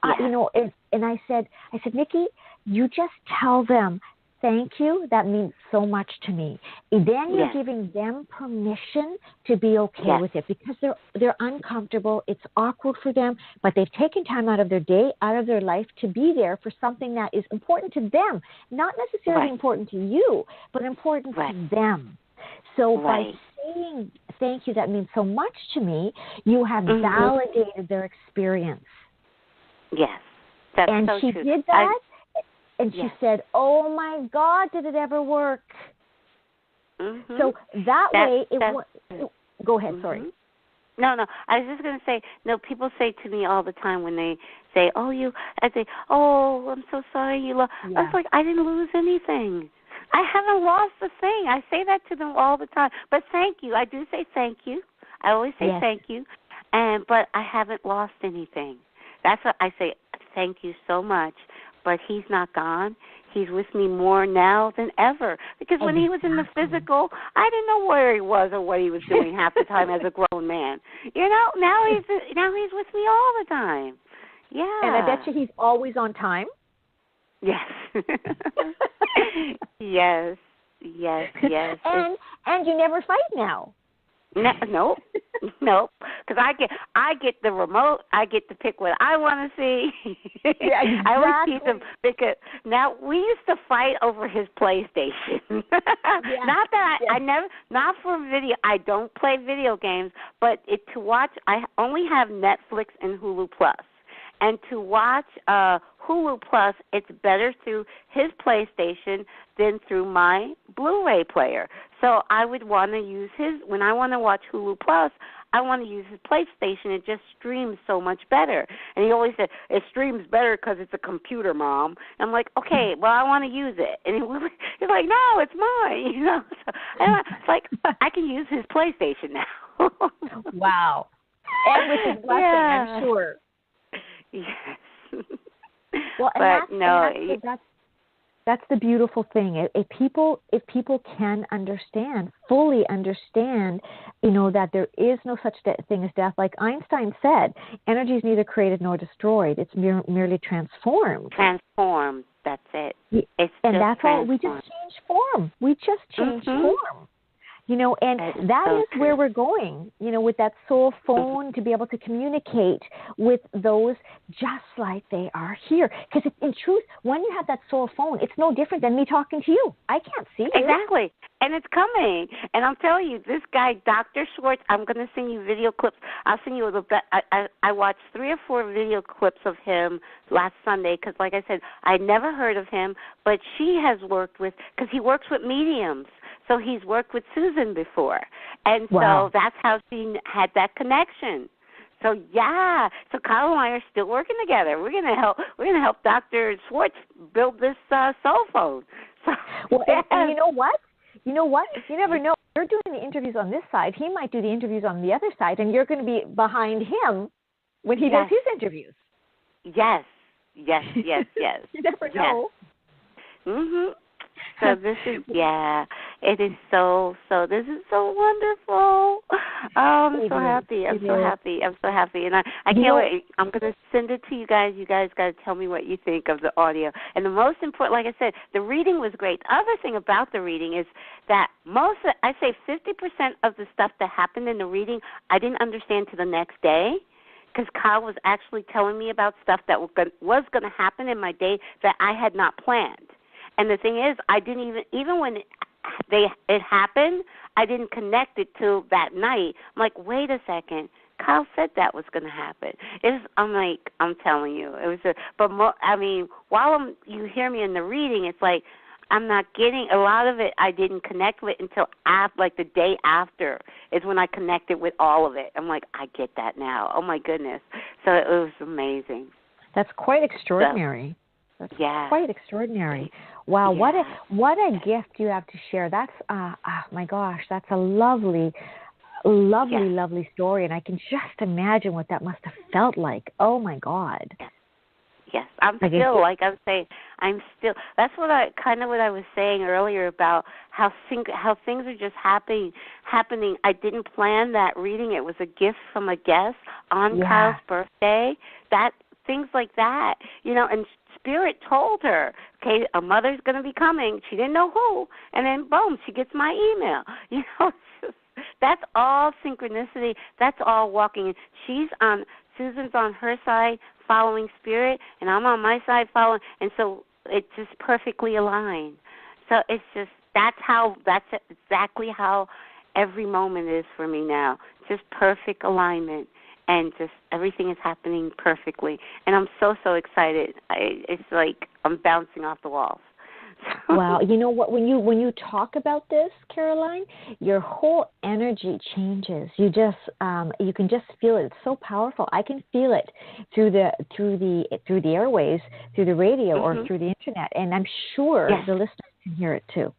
Speaker 2: I said, Nikki, you just tell them, thank you. That means so much to me. And then you're giving them permission to be okay with it because they're uncomfortable. It's awkward for them, but they've taken time out of their day, out of their life to be there for something that is important to them, not necessarily important to you, but important to them. So by saying thank you, that means so much to me, you have validated their experience.
Speaker 1: Yes, that's
Speaker 2: and
Speaker 1: so
Speaker 2: she
Speaker 1: true.
Speaker 2: did that. And she said, oh, my God, did it ever work?
Speaker 1: Mm-hmm.
Speaker 2: So way, go ahead, sorry.
Speaker 1: No, I was just going to say, people say to me all the time when they say, I say, oh, I'm so sorry you lost. I was like, I didn't lose anything. I haven't lost a thing. I say that to them all the time. But thank you. I do say thank you. I always say thank you. But I haven't lost anything. That's what I say, thank you so much. But he's not gone. He's with me more now than ever. Because when he was in the physical, I didn't know where he was or what he was doing half the time as a grown man. Now he's with me all the time. Yeah.
Speaker 2: And I bet you he's always on time.
Speaker 1: Yes. Yes.
Speaker 2: And you never fight now.
Speaker 1: No, because I get the remote. I get to pick what I want to see.
Speaker 2: Yeah, exactly.
Speaker 1: I always tease him because now we used to fight over his PlayStation. Not that I never, not for video. I don't play video games, but to watch, I only have Netflix and Hulu Plus. And to watch Hulu Plus, it's better through his PlayStation than through my Blu-ray player. So I would want to use when I want to watch Hulu Plus, I want to use his PlayStation. It just streams so much better. And he always said, it streams better because it's a computer, Mom. And I'm like, okay, well, I want to use it. And he's like, no, it's mine. So it's like, I can use his PlayStation now.
Speaker 2: Wow. And with his blessing, I'm sure.
Speaker 1: Yes.
Speaker 2: Well, that's the beautiful thing. If people can fully understand, that there is no such thing as death. Like Einstein said, energy is neither created nor destroyed. It's merely transformed.
Speaker 1: Transformed. That's it.
Speaker 2: And that's all. We just change form. We just change form. And that is where we're going, with that soul phone to be able to communicate with those just like they are here. Because in truth, when you have that soul phone, it's no different than me talking to you. I can't see you.
Speaker 1: Exactly. And it's coming. And I'm telling you, this guy, Dr. Schwartz, I'm going to send you video clips. I'll send you a little bit. I watched 3 or 4 video clips of him last Sunday because, like I said, I'd never heard of him. But she has worked with, because he works with mediums. So he's worked with Susan before. And so that's how she had that connection. So so Kyle and I are still working together. We're gonna help Dr. Schwartz build this cell phone. So,
Speaker 2: and you know what? You never know. You're doing the interviews on this side. He might do the interviews on the other side, and you're going to be behind him when he does his interviews.
Speaker 1: Yes. You
Speaker 2: never know.
Speaker 1: Mhm. So this is, it is so, this is so wonderful. Oh, I'm so happy. I'm so happy. And I can't wait. I'm going to send it to you guys. You guys got to tell me what you think of the audio. And the most important, like I said, the reading was great. The other thing about the reading is that I say 50% of the stuff that happened in the reading, I didn't understand till the next day. Because Kyle was actually telling me about stuff that was going to happen in my day that I had not planned. And the thing is, I didn't even when it happened, I didn't connect it till that night. I'm like, wait a second, Kyle said that was going to happen. I'm telling you, it was. While you hear me in the reading, it's like I'm not getting a lot of it. I didn't connect with until the day after is when I connected with all of it. I'm like, I get that now. Oh my goodness! So it was amazing.
Speaker 2: That's quite extraordinary. That's quite extraordinary. Wow, what a gift you have to share. That's my gosh, that's a lovely story, and I can just imagine what that must have felt like. Oh my God.
Speaker 1: Yes, I'm still. That's what I was saying earlier about how things are just happening. I didn't plan that reading. It was a gift from a guest on Kyle's birthday. Things like that, and Spirit told her, okay, a mother's going to be coming. She didn't know who, and then boom, she gets my email. That's all synchronicity. That's all walking. Susan's on her side following Spirit, and I'm on my side following, and so it's just perfectly aligned. So it's just that's exactly how every moment is for me now. Just perfect alignment. And just everything is happening perfectly. And I'm so excited. It's like I'm bouncing off the walls.
Speaker 2: Wow. You know what? When you talk about this, Caroline, your whole energy changes. You can just feel it. It's so powerful. I can feel it through the airways, through the radio, or through the internet. And I'm sure the listeners can hear it too.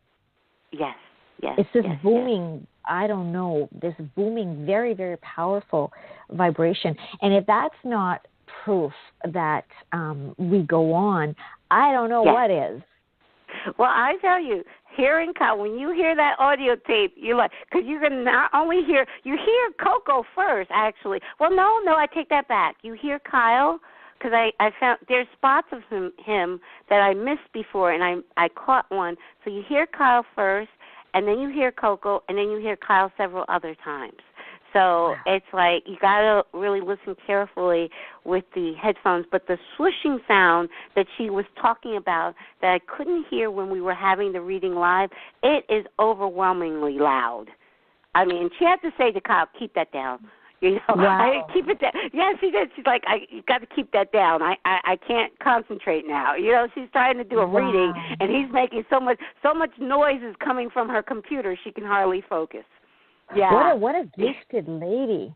Speaker 1: Yes. Yes.
Speaker 2: It's this booming. I don't know, this booming, very, very powerful vibration. And if that's not proof that we go on, I don't know what is.
Speaker 1: Well, I tell you, hearing Kyle, when you hear that audio tape, you're like, because you're going to not only hear Coco first, actually. Well, no, I take that back. You hear Kyle, because I found there's spots of him that I missed before, and I caught one. So you hear Kyle first, and then you hear Coco, and then you hear Kyle several other times. So it's like you got to really listen carefully with the headphones. But the swooshing sound that she was talking about that I couldn't hear when we were having the reading live, it is overwhelmingly loud. I mean, she had to say to Kyle, keep that down.
Speaker 2: Wow.
Speaker 1: Keep it down. Yeah, she did. She's like, you got to keep that down. I can't concentrate now. She's trying to do a reading, and he's making so much noise is coming from her computer, she can hardly focus. Yeah.
Speaker 2: What a gifted lady.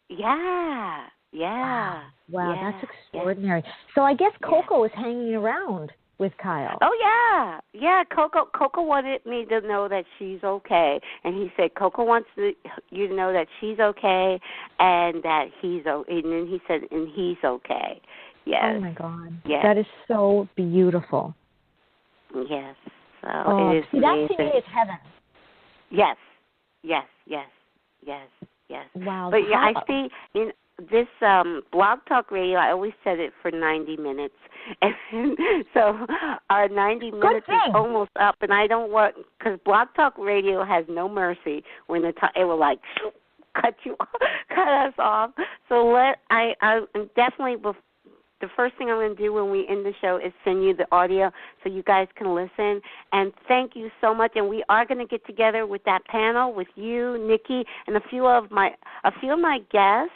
Speaker 1: Yeah.
Speaker 2: Wow, that's extraordinary. So I guess Coco is hanging around with Kyle.
Speaker 1: Oh, yeah. Coco wanted me to know that she's okay. And he said, Coco wants you to know that she's okay and that he's okay. And then he said, and he's okay. Yes.
Speaker 2: Oh, my God.
Speaker 1: Yes.
Speaker 2: That is so beautiful.
Speaker 1: Yes. So it is
Speaker 2: see,
Speaker 1: amazing.
Speaker 2: That to me is heaven.
Speaker 1: Yes.
Speaker 2: Wow.
Speaker 1: But I see this Blog Talk Radio, I always said it for 90 minutes. And so our 90 minutes is almost up, and I don't want, because Blog Talk Radio has no mercy when it will like cut us off. So I'm definitely, the first thing I'm going to do when we end the show is send you the audio so you guys can listen. And thank you so much. And we are going to get together with that panel with you, Nikki, and a few of my guests,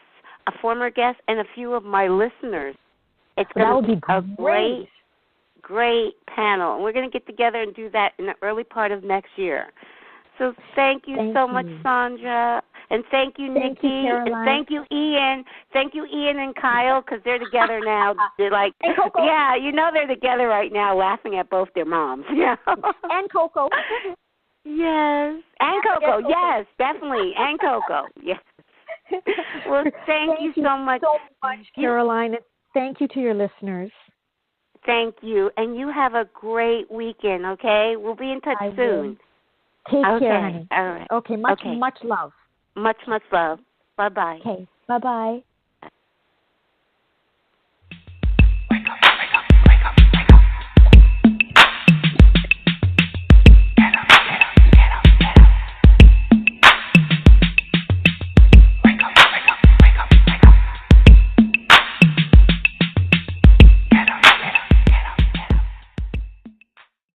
Speaker 1: a former guest, and a few of my listeners. It's going to be a great panel. And we're going to get together and do that in the early part of next year. So thank you so much, Sandra. And thank you, Nikki. And thank you, Ian. Thank you, Ian and Kyle, because they're together now. They're like, yeah, they're together right now laughing at both their moms. Yeah.
Speaker 2: And Coco.
Speaker 1: Yes. And Coco. Yes, definitely. And Coco. Yes. Well, thank you so much.
Speaker 2: Caroline. Thank you to your listeners.
Speaker 1: Thank you. And you have a great weekend, okay? We'll be in touch soon.
Speaker 2: Take care, honey.
Speaker 1: All right.
Speaker 2: Okay, much love.
Speaker 1: Much love. Bye-bye.
Speaker 2: Okay, bye-bye.